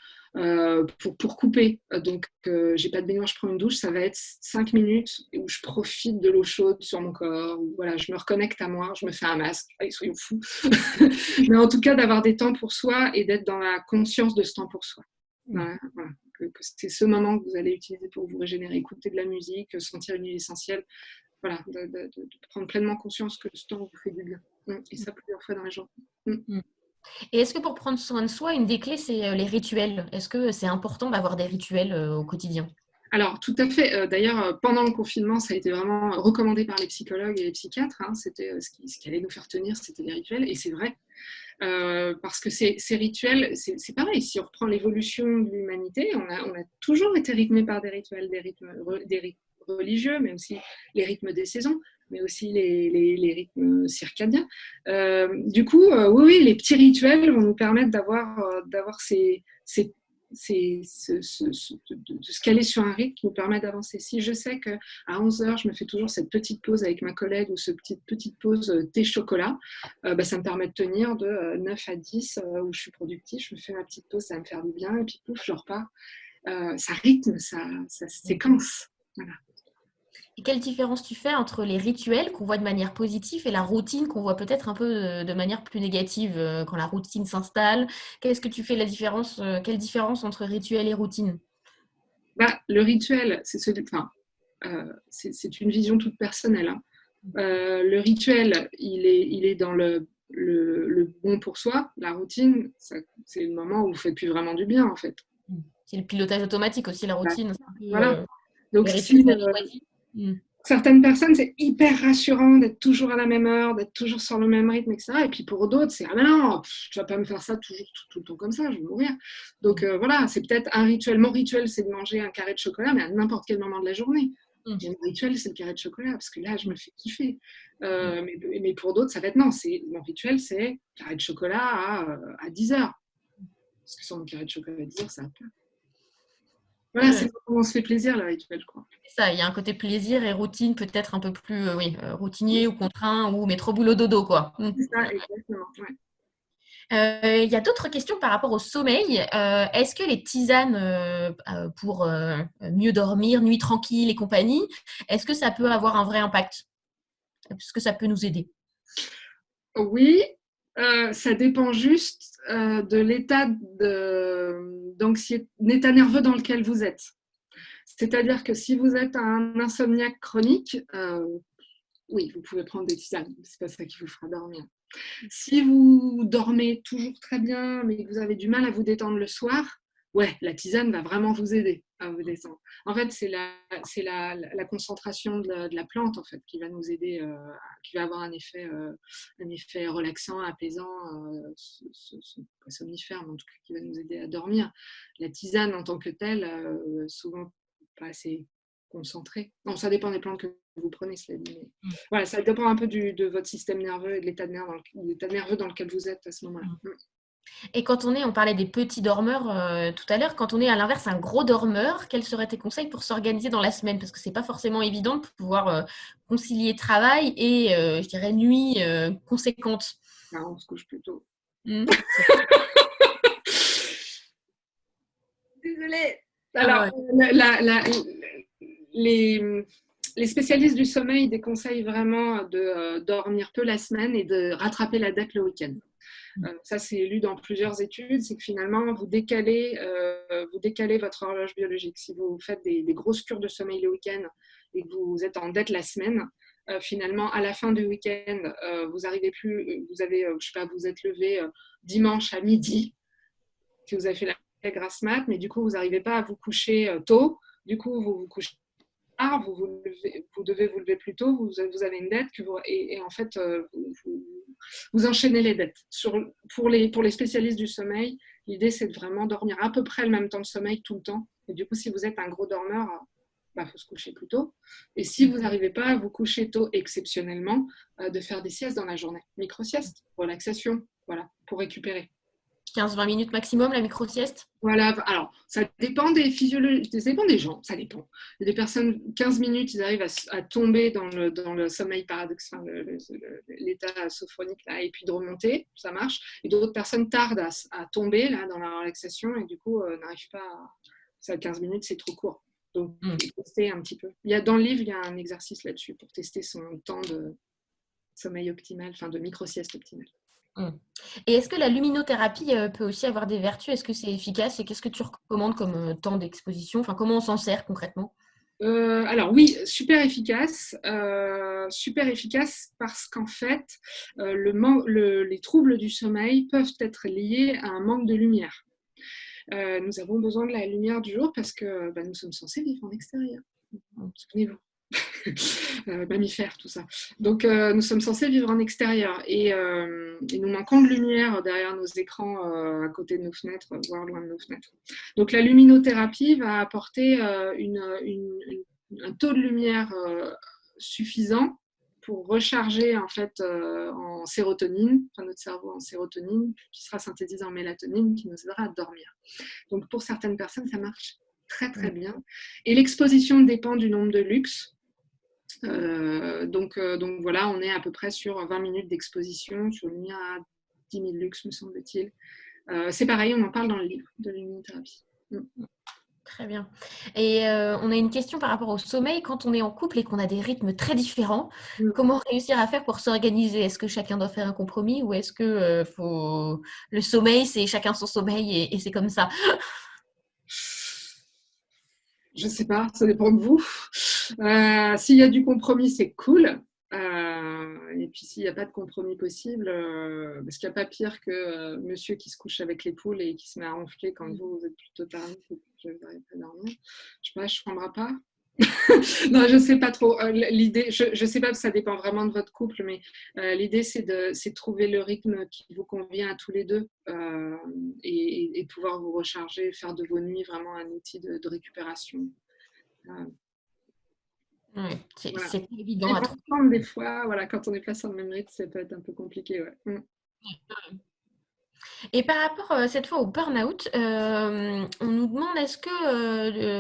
pour couper. Donc, j'ai pas de baignoire, je prends une douche, ça va être 5 minutes où je profite de l'eau chaude sur mon corps, où, voilà, je me reconnecte à moi, je me fais un masque, ils soyons fous. Mais en tout cas, d'avoir des temps pour soi et d'être dans la conscience de ce temps pour soi. Voilà, que c'est ce moment que vous allez utiliser pour vous régénérer, écouter de la musique, sentir une huile essentielle, voilà, de prendre pleinement conscience que ce temps vous fait du bien. Et ça plusieurs fois dans la journée. Et est-ce que pour prendre soin de soi, une des clés, c'est les rituels? Est-ce que c'est important d'avoir des rituels au quotidien? Alors, tout à fait. D'ailleurs, pendant le confinement, ça a été vraiment recommandé par les psychologues et les psychiatres. C'était ce qui allait nous faire tenir, c'était les rituels. Et c'est vrai. Parce que ces rituels, c'est pareil. Si on reprend l'évolution de l'humanité, on a toujours été rythmé par des rituels, des rythmes religieux, mais aussi les rythmes des saisons, mais aussi les rythmes circadiens. Du coup, oui, les petits rituels vont nous permettre d'avoir de se caler sur un rythme qui nous permet d'avancer. Si je sais qu'à 11h, je me fais toujours cette petite pause avec ma collègue ou cette petite pause thé-chocolat, ça me permet de tenir de 9 à 10 où je suis productive, je me fais ma petite pause, ça va me faire du bien, et puis pouf, je repars. Ça rythme, ça séquence. Voilà. Et quelle différence tu fais entre les rituels qu'on voit de manière positive et la routine qu'on voit peut-être un peu de manière plus négative quand la routine s'installe? Qu'est-ce que tu fais la différence, quelle différence entre rituel et routine? Le rituel, c'est une vision toute personnelle. Hein. Le rituel, il est dans le bon pour soi. La routine, c'est le moment où vous ne faites plus vraiment du bien, en fait. C'est le pilotage automatique aussi, la routine. Voilà. Donc, si certaines personnes, c'est hyper rassurant d'être toujours à la même heure, d'être toujours sur le même rythme, etc. Et puis pour d'autres, c'est « Ah ben non, tu vas pas me faire ça toujours tout le temps comme ça, je vais mourir. » Donc voilà, c'est peut-être un rituel. Mon rituel, c'est de manger un carré de chocolat, mais à n'importe quel moment de la journée. Et mon rituel, c'est le carré de chocolat, parce que là, je me fais kiffer. Mais pour d'autres, ça va être non. Mon rituel, c'est carré de chocolat à 10h. Parce que sans le carré de chocolat à 10h, ça va pas. Voilà, c'est comment on se fait plaisir, le rituel, je crois. C'est ça, il y a un côté plaisir et routine peut-être un peu plus routinier ou contraint, mais trop boulot dodo, quoi. C'est ça, exactement, ouais. Il y a d'autres questions par rapport au sommeil. Est-ce que les tisanes pour mieux dormir, nuit tranquille et compagnie, est-ce que ça peut avoir un vrai impact? Est-ce que ça peut nous aider? Oui, ça dépend juste de l'état d'anxiété, l'état nerveux dans lequel vous êtes. C'est-à-dire que si vous êtes un insomniaque chronique, oui, vous pouvez prendre des tisanes, c'est pas ça qui vous fera dormir. Si vous dormez toujours très bien, mais que vous avez du mal à vous détendre le soir, ouais, la tisane va vraiment vous aider à vous détendre. En fait, c'est la concentration de la plante en fait, qui va nous aider, qui va avoir un effet relaxant, apaisant, somnifère, mais en tout cas qui va nous aider à dormir. La tisane en tant que telle, souvent pas assez concentrée. Non, ça dépend des plantes que vous prenez, cela dit. Mais voilà, ça dépend un peu de votre système nerveux et de l'état nerveux dans lequel vous êtes à ce moment-là. Et quand on parlait des petits dormeurs tout à l'heure, quand on est à l'inverse un gros dormeur, quels seraient tes conseils pour s'organiser dans la semaine? Parce que c'est pas forcément évident de pouvoir concilier travail et, je dirais, nuit conséquente. On se couche plus tôt. Désolée. Alors, les spécialistes du sommeil déconseillent vraiment de dormir peu la semaine et de rattraper la dette le week-end. Ça, c'est lu dans plusieurs études, c'est que finalement, vous décalez votre horloge biologique. Si vous faites des grosses cures de sommeil le week-end et que vous êtes en dette la semaine, finalement, à la fin du week-end, vous arrivez plus, vous avez, je sais pas, vous êtes levé dimanche à midi, que vous avez fait la grasse mat, mais du coup, vous n'arrivez pas à vous coucher tôt. Du coup, vous vous couchez tard, vous devez vous lever plus tôt, vous avez une dette et en fait, vous enchaînez les dettes. Pour les spécialistes du sommeil, l'idée, c'est de vraiment dormir à peu près le même temps de sommeil tout le temps. Et du coup, si vous êtes un gros dormeur, faut se coucher plus tôt. Et si vous n'arrivez pas à vous coucher tôt exceptionnellement, de faire des siestes dans la journée. Micro-sieste, relaxation, voilà, pour récupérer. 15-20 minutes maximum, la micro-sieste? Voilà, alors ça dépend des physiologies, ça dépend des gens, ça dépend. Il y a des personnes, 15 minutes, ils arrivent à tomber dans le sommeil paradoxal, l'état sophronique, là, et puis de remonter, ça marche. Et d'autres personnes tardent à tomber là, dans la relaxation et du coup n'arrivent pas à... Ça, 15 minutes, c'est trop court. Donc, tester un petit peu. Dans le livre, il y a un exercice là-dessus pour tester son temps de sommeil optimal, enfin de micro-sieste optimale. Et est-ce que la luminothérapie peut aussi avoir des vertus? Est-ce que c'est efficace? Et qu'est-ce que tu recommandes comme temps d'exposition? Enfin, comment on s'en sert concrètement? Alors oui, super efficace parce qu'en fait, les troubles du sommeil peuvent être liés à un manque de lumière. Nous avons besoin de la lumière du jour parce que nous sommes censés vivre en extérieur. Souvenez-vous. Mammifères, tout ça. Donc, nous sommes censés vivre en extérieur et nous manquons de lumière derrière nos écrans, à côté de nos fenêtres, voire loin de nos fenêtres. Donc, la luminothérapie va apporter un taux de lumière suffisant pour recharger en fait en sérotonine, notre cerveau en sérotonine, qui sera synthétisée en mélatonine, qui nous aidera à dormir. Donc, pour certaines personnes, ça marche très très bien. Et l'exposition dépend du nombre de lux. Donc voilà, on est à peu près sur 20 minutes d'exposition sur lumière à 10 000 lux, me semble-t-il. C'est pareil, on en parle dans le livre de l'immunothérapie. Très bien. Et on a une question par rapport au sommeil. Quand on est en couple et qu'on a des rythmes très différents, comment réussir à faire pour s'organiser? Est-ce que chacun doit faire un compromis ou est-ce que le sommeil, c'est chacun son sommeil et c'est comme ça? Je ne sais pas, ça dépend de vous. S'il y a du compromis, c'est cool. Et puis s'il n'y a pas de compromis possible, parce qu'il n'y a pas pire que monsieur qui se couche avec les poules et qui se met à ronfler quand vous êtes plutôt tard et que je n'arrive pas à dormir. Je sais pas, je ne prendrai pas. Non, je ne sais pas trop. L'idée, je ne sais pas, ça dépend vraiment de votre couple, mais l'idée, c'est de trouver le rythme qui vous convient à tous les deux et pouvoir vous recharger, faire de vos nuits vraiment un outil de récupération. Ouais, c'est Voilà. évident à trouver. Des fois, voilà, quand on est pas sur le même rythme, ça peut être un peu compliqué. Ouais. Et par rapport cette fois au burn-out, on nous demande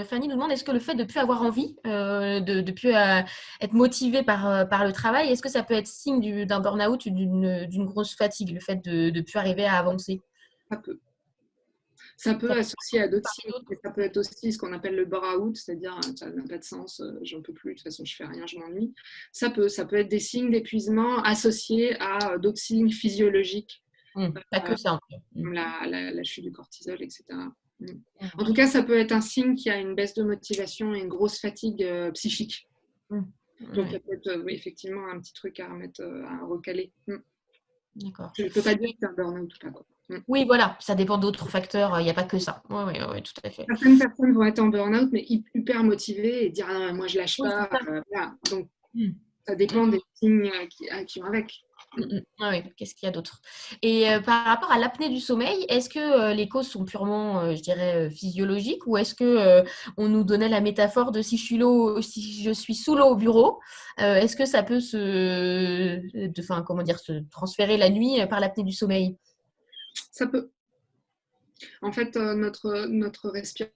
Fanny nous demande est-ce que le fait de ne plus avoir envie, de ne plus être motivé par le travail, est-ce que ça peut être signe d'un burn-out ou d'une grosse fatigue, le fait de ne plus arriver à avancer? Ça peut associer à d'autres signes, mais ça peut être aussi ce qu'on appelle le bore-out, c'est-à-dire ça n'a pas de sens, j'en peux plus, de toute façon je fais rien, je m'ennuie. Ça peut être des signes d'épuisement associés à d'autres signes physiologiques. Pas que ça. Comme la chute du cortisol, etc. En tout cas, ça peut être un signe qu'il y a une baisse de motivation et une grosse fatigue psychique. Donc, il y a peut-être effectivement un petit truc à remettre, à recaler. D'accord. Je ne peux pas dire que c'est un burn-out ou pas, quoi. Oui, voilà, ça dépend d'autres facteurs, il n'y a pas que ça. Oui, tout à fait. Certaines personnes vont être en burn-out, mais hyper motivées et dire ah, moi je lâche pas. Voilà. Donc, ça dépend des signes qui vont avec. Oui, qu'est-ce qu'il y a d'autre? Et par rapport à l'apnée du sommeil, est-ce que les causes sont purement, je dirais, physiologiques ou est-ce que on nous donnait la métaphore de si je suis sous l'eau au bureau, est-ce que ça peut se transférer la nuit par l'apnée du sommeil? Ça peut. En fait, notre respiration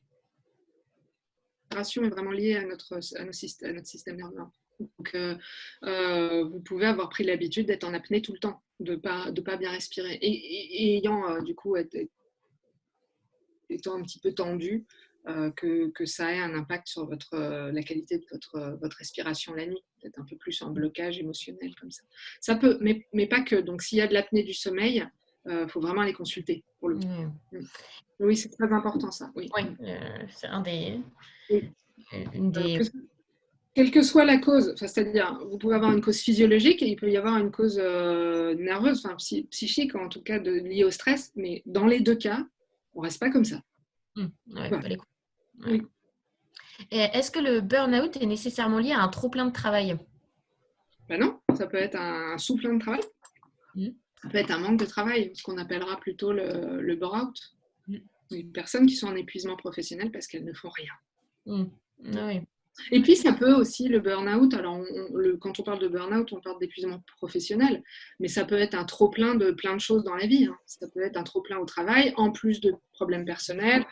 est vraiment liée à notre système nerveux. Donc, vous pouvez avoir pris l'habitude d'être en apnée tout le temps, de pas bien respirer. Et ayant, du coup, étant un petit peu tendu, que ça ait un impact sur la qualité de votre respiration la nuit, peut-être un peu plus en blocage émotionnel comme ça. Ça peut, mais pas que. Donc s'il y a de l'apnée du sommeil, faut vraiment aller consulter pour le coup. Oui, c'est très important ça. Oui, Oui, c'est un des, oui. une des. Quelle que soit la cause, c'est-à-dire, vous pouvez avoir une cause physiologique et il peut y avoir une cause nerveuse, enfin psychique, en tout cas liée au stress, mais dans les deux cas, on ne reste pas comme ça. Ouais, Voilà. pas les coups. Ouais. Oui. Et est-ce que le burn-out est nécessairement lié à un trop-plein de travail? Ben non, ça peut être un sous-plein de travail, ça peut être un manque de travail, ce qu'on appellera plutôt le burn-out. Des personnes qui sont en épuisement professionnel parce qu'elles ne font rien. Oui. Et puis, ça peut aussi, le burn-out, alors quand on parle de burn-out, on parle d'épuisement professionnel, mais ça peut être un trop-plein de plein de choses dans la vie. Hein. Ça peut être un trop-plein au travail, en plus de problèmes personnels,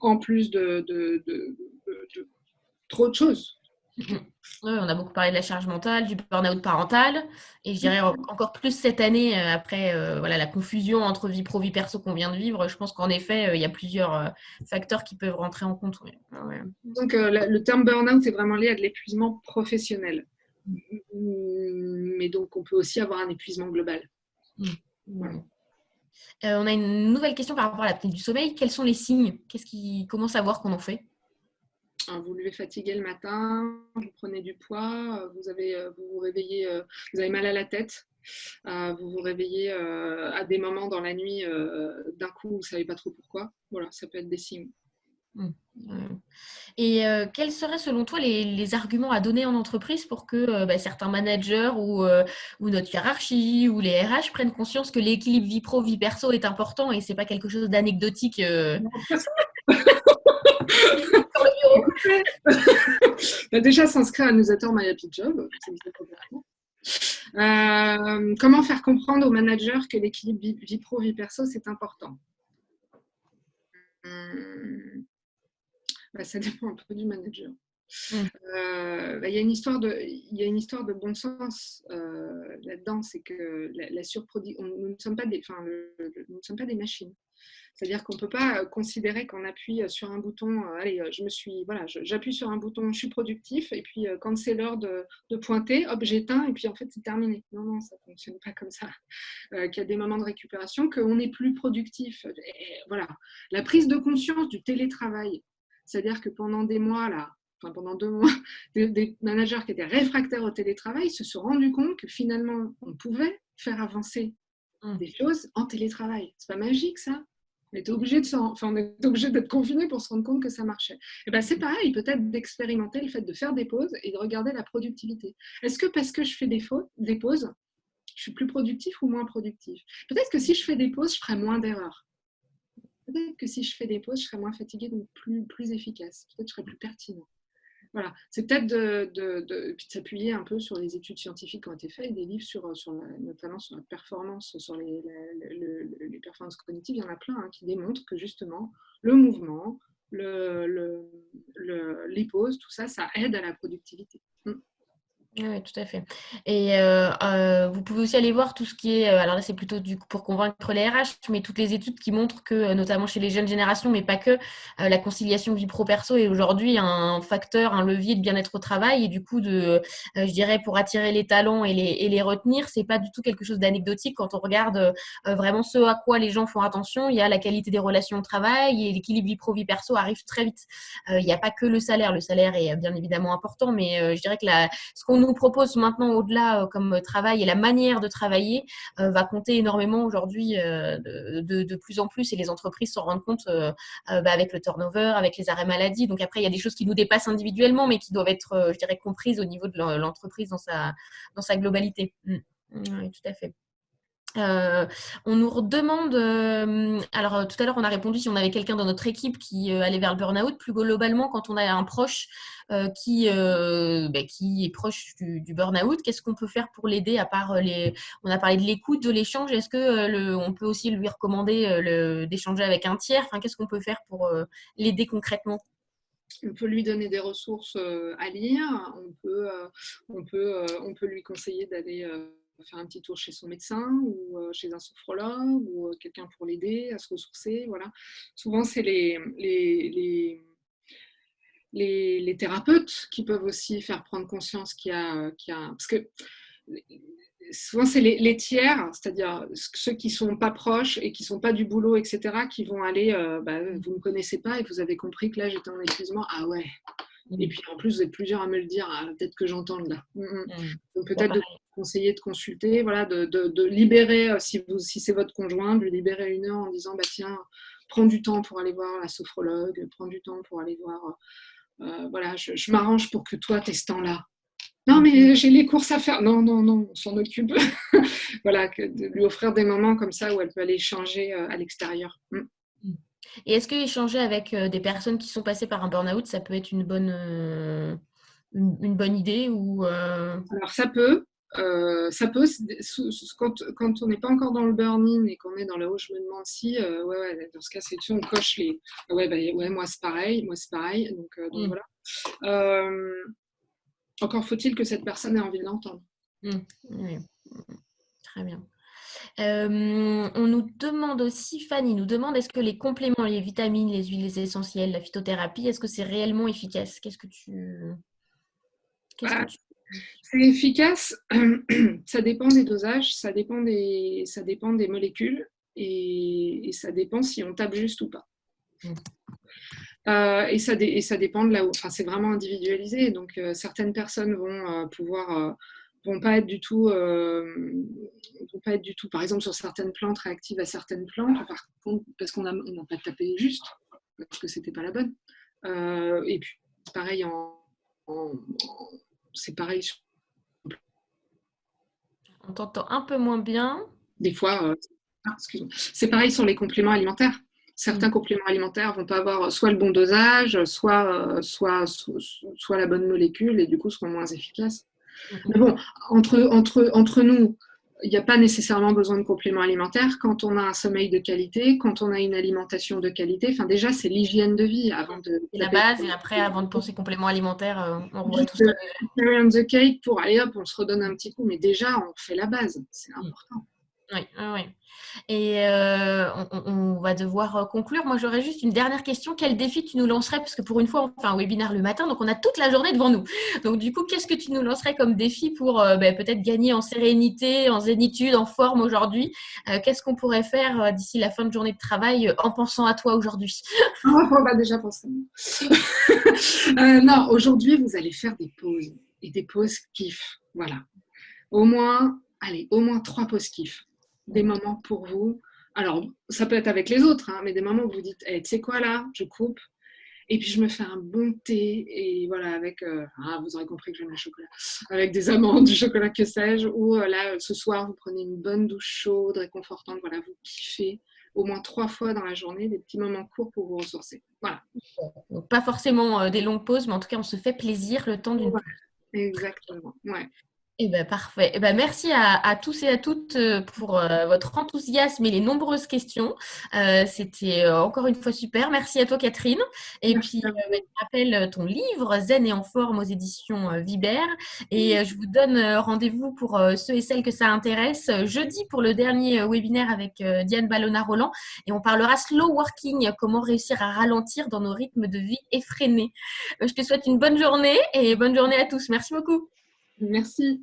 en plus de trop de choses. Oui, on a beaucoup parlé de la charge mentale, du burn-out parental, et je dirais encore plus cette année, après voilà, la confusion entre vie pro, vie perso qu'on vient de vivre. Je pense qu'en effet, il y a plusieurs facteurs qui peuvent rentrer en compte. Ouais. Donc, le terme burn-out est vraiment lié à de l'épuisement professionnel. Mais donc, on peut aussi avoir un épuisement global. Voilà. On a une nouvelle question par rapport à l'apnée du sommeil. Quels sont les signes? Comment savoir qu'on en fait? Vous levez fatigué le matin, vous prenez du poids, vous vous réveillez, vous avez mal à la tête, vous vous réveillez à des moments dans la nuit, d'un coup, vous ne savez pas trop pourquoi. Voilà, ça peut être des signes. Et quels seraient selon toi les arguments à donner en entreprise pour que certains managers ou notre hiérarchie ou les RH prennent conscience que l'équilibre vie pro, vie perso est important et c'est pas quelque chose d'anecdotique sur le bureau? Déjà, s'inscrire à newsletter My Happy Job, comment faire comprendre aux managers que l'équilibre vie pro, vie perso, c'est important? Ça dépend un peu du manager. Il y a une histoire de bon sens là-dedans, c'est que la surproduction, nous ne sommes pas nous ne sommes pas des machines. C'est-à-dire qu'on ne peut pas considérer qu'on appuie sur un bouton, allez, j'appuie sur un bouton, je suis productif, et puis quand c'est l'heure de pointer, hop, j'éteins, et puis en fait, c'est terminé. Non, ça ne fonctionne pas comme ça. Qu'il y a des moments de récupération, qu'on est plus productif. Et voilà. La prise de conscience du télétravail, c'est-à-dire que pendant des mois, pendant 2 mois, des managers qui étaient réfractaires au télétravail se sont rendus compte que finalement, on pouvait faire avancer des choses en télétravail. C'est pas magique, ça? On était obligé d'être confiné pour se rendre compte que ça marchait. Et ben c'est pareil, peut-être d'expérimenter le fait de faire des pauses et de regarder la productivité. Est-ce que parce que je fais des pauses, je suis plus productif ou moins productif? Peut-être que si je fais des pauses, je ferai moins d'erreurs. Peut-être que si je fais des pauses, je serai moins fatiguée, donc plus efficace. Peut-être que je serai plus pertinent. Voilà, c'est peut-être de s'appuyer un peu sur les études scientifiques qui ont été faites et des livres notamment sur la performance, sur les performances cognitives. Il y en a plein qui démontrent que justement le mouvement, les pauses, tout ça, ça aide à la productivité. Oui, tout à fait. Et vous pouvez aussi aller voir tout ce qui est, alors là c'est plutôt pour convaincre les RH, mais toutes les études qui montrent que, notamment chez les jeunes générations, mais pas que, la conciliation vie pro-perso est aujourd'hui un facteur, un levier de bien-être au travail et du coup je dirais pour attirer les talents et les retenir, c'est pas du tout quelque chose d'anecdotique quand on regarde vraiment ce à quoi les gens font attention. Il y a la qualité des relations au travail et l'équilibre vie pro-vie perso arrive très vite. Il n'y a pas que le salaire est bien évidemment important, mais je dirais que ce qu'on nous propose maintenant au-delà comme travail et la manière de travailler va compter énormément aujourd'hui de plus en plus et les entreprises s'en rendent compte avec le turnover, avec les arrêts maladie. Donc après, il y a des choses qui nous dépassent individuellement mais qui doivent être, je dirais, comprises au niveau de l'entreprise dans sa globalité. Oui, tout à fait. On nous redemande, alors tout à l'heure on a répondu si on avait quelqu'un dans notre équipe qui allait vers le burn-out. Plus globalement, quand on a un proche qui est proche du burn-out, qu'est-ce qu'on peut faire pour l'aider à part on a parlé de l'écoute, de l'échange. Est-ce que on peut aussi lui recommander d'échanger avec un tiers? Enfin, qu'est-ce qu'on peut faire pour l'aider concrètement? On peut lui donner des ressources à lire, on peut lui conseiller d'aller faire un petit tour chez son médecin ou chez un sophrologue ou quelqu'un pour l'aider à se ressourcer. Voilà. Souvent, c'est les thérapeutes qui peuvent aussi faire prendre conscience parce que souvent c'est les tiers, c'est-à-dire ceux qui sont pas proches et qui sont pas du boulot, etc., qui vont aller, vous me connaissez pas et vous avez compris que là j'étais en épuisement, ah ouais. Et puis en plus vous êtes plusieurs à me le dire, ah, peut-être que j'entende là. Donc peut-être de conseiller de consulter, voilà, de libérer, si c'est votre conjoint, de lui libérer une heure en disant, bah tiens, prends du temps pour aller voir la sophrologue, prends du temps pour aller voir, voilà, je m'arrange pour que toi, t'aies ce temps-là. Non, mais j'ai les courses à faire. Non, non, non, on s'en occupe. Voilà, de lui offrir des moments comme ça où elle peut aller échanger à l'extérieur. Et est-ce que échanger avec des personnes qui sont passées par un burn-out, ça peut être une bonne idée ou Alors, ça peut. Quand on n'est pas encore dans le burn-in et qu'on est dans le haut, je me demande si, ouais, dans ce cas, c'est on coche les. Ouais, moi c'est pareil, donc voilà. Encore faut-il que cette personne ait envie de l'entendre. Oui. Très bien. On nous demande aussi, Fanny nous demande, est-ce que les compléments, les vitamines, les huiles essentielles, la phytothérapie, est-ce que c'est réellement efficace? Qu'est-ce que tu... C'est efficace, ça dépend des dosages, ça dépend des molécules et ça dépend si on tape juste ou pas. Et ça dépend de là où. Enfin, c'est vraiment individualisé. Donc, certaines personnes vont pas être du tout, par exemple, sur certaines plantes réactives à certaines plantes, par contre, parce qu'on n'a pas tapé juste, parce que c'était pas la bonne. Et puis, pareil c'est pareil. On t'entend un peu moins bien. Des fois, c'est pareil sur les compléments alimentaires. Certains compléments alimentaires vont pas avoir soit le bon dosage, soit la bonne molécule et du coup seront moins efficaces. Mais bon, entre nous, il n'y a pas nécessairement besoin de compléments alimentaires quand on a un sommeil de qualité, quand on a une alimentation de qualité. Enfin, déjà, c'est l'hygiène de vie avant de. C'est la base, et après, avant de penser compléments alimentaires, on revoit tout ça. Cherry on the cake pour aller hop, on se redonne un petit coup. Mais déjà, on fait la base. C'est important. Oui. Et on va devoir conclure. Moi, j'aurais juste une dernière question. Quel défi tu nous lancerais? Parce que pour une fois, on fait un webinaire le matin, donc on a toute la journée devant nous. Donc, du coup, qu'est-ce que tu nous lancerais comme défi pour peut-être gagner en sérénité, en zénitude, en forme aujourd'hui? Qu'est-ce qu'on pourrait faire d'ici la fin de journée de travail en pensant à toi aujourd'hui? On va déjà penser. Non, aujourd'hui, vous allez faire des pauses. Et des pauses kiff. Voilà. Au moins 3 pauses kiff. Des moments pour vous. Alors, ça peut être avec les autres, mais des moments où vous dites, tu sais quoi là, je coupe, et puis je me fais un bon thé, et voilà, avec, vous aurez compris que j'aime le chocolat, avec des amandes, du chocolat, que sais-je, ou là, ce soir, vous prenez une bonne douche chaude, réconfortante, voilà, vous kiffez au moins 3 fois dans la journée, des petits moments courts pour vous ressourcer. Voilà. Donc, pas forcément des longues pauses, mais en tout cas, on se fait plaisir le temps d'une pause. Exactement, ouais. Eh ben, parfait. Eh ben, merci à tous et à toutes pour votre enthousiasme et les nombreuses questions. C'était encore une fois super. Merci à toi, Catherine. Et puis, je rappelle ton livre Zen et en forme aux éditions Vibert. Et je vous donne rendez-vous pour ceux et celles que ça intéresse jeudi pour le dernier webinaire avec Diane Ballona-Roland. Et on parlera slow working, comment réussir à ralentir dans nos rythmes de vie effrénés. Je te souhaite une bonne journée et bonne journée à tous. Merci beaucoup. Merci.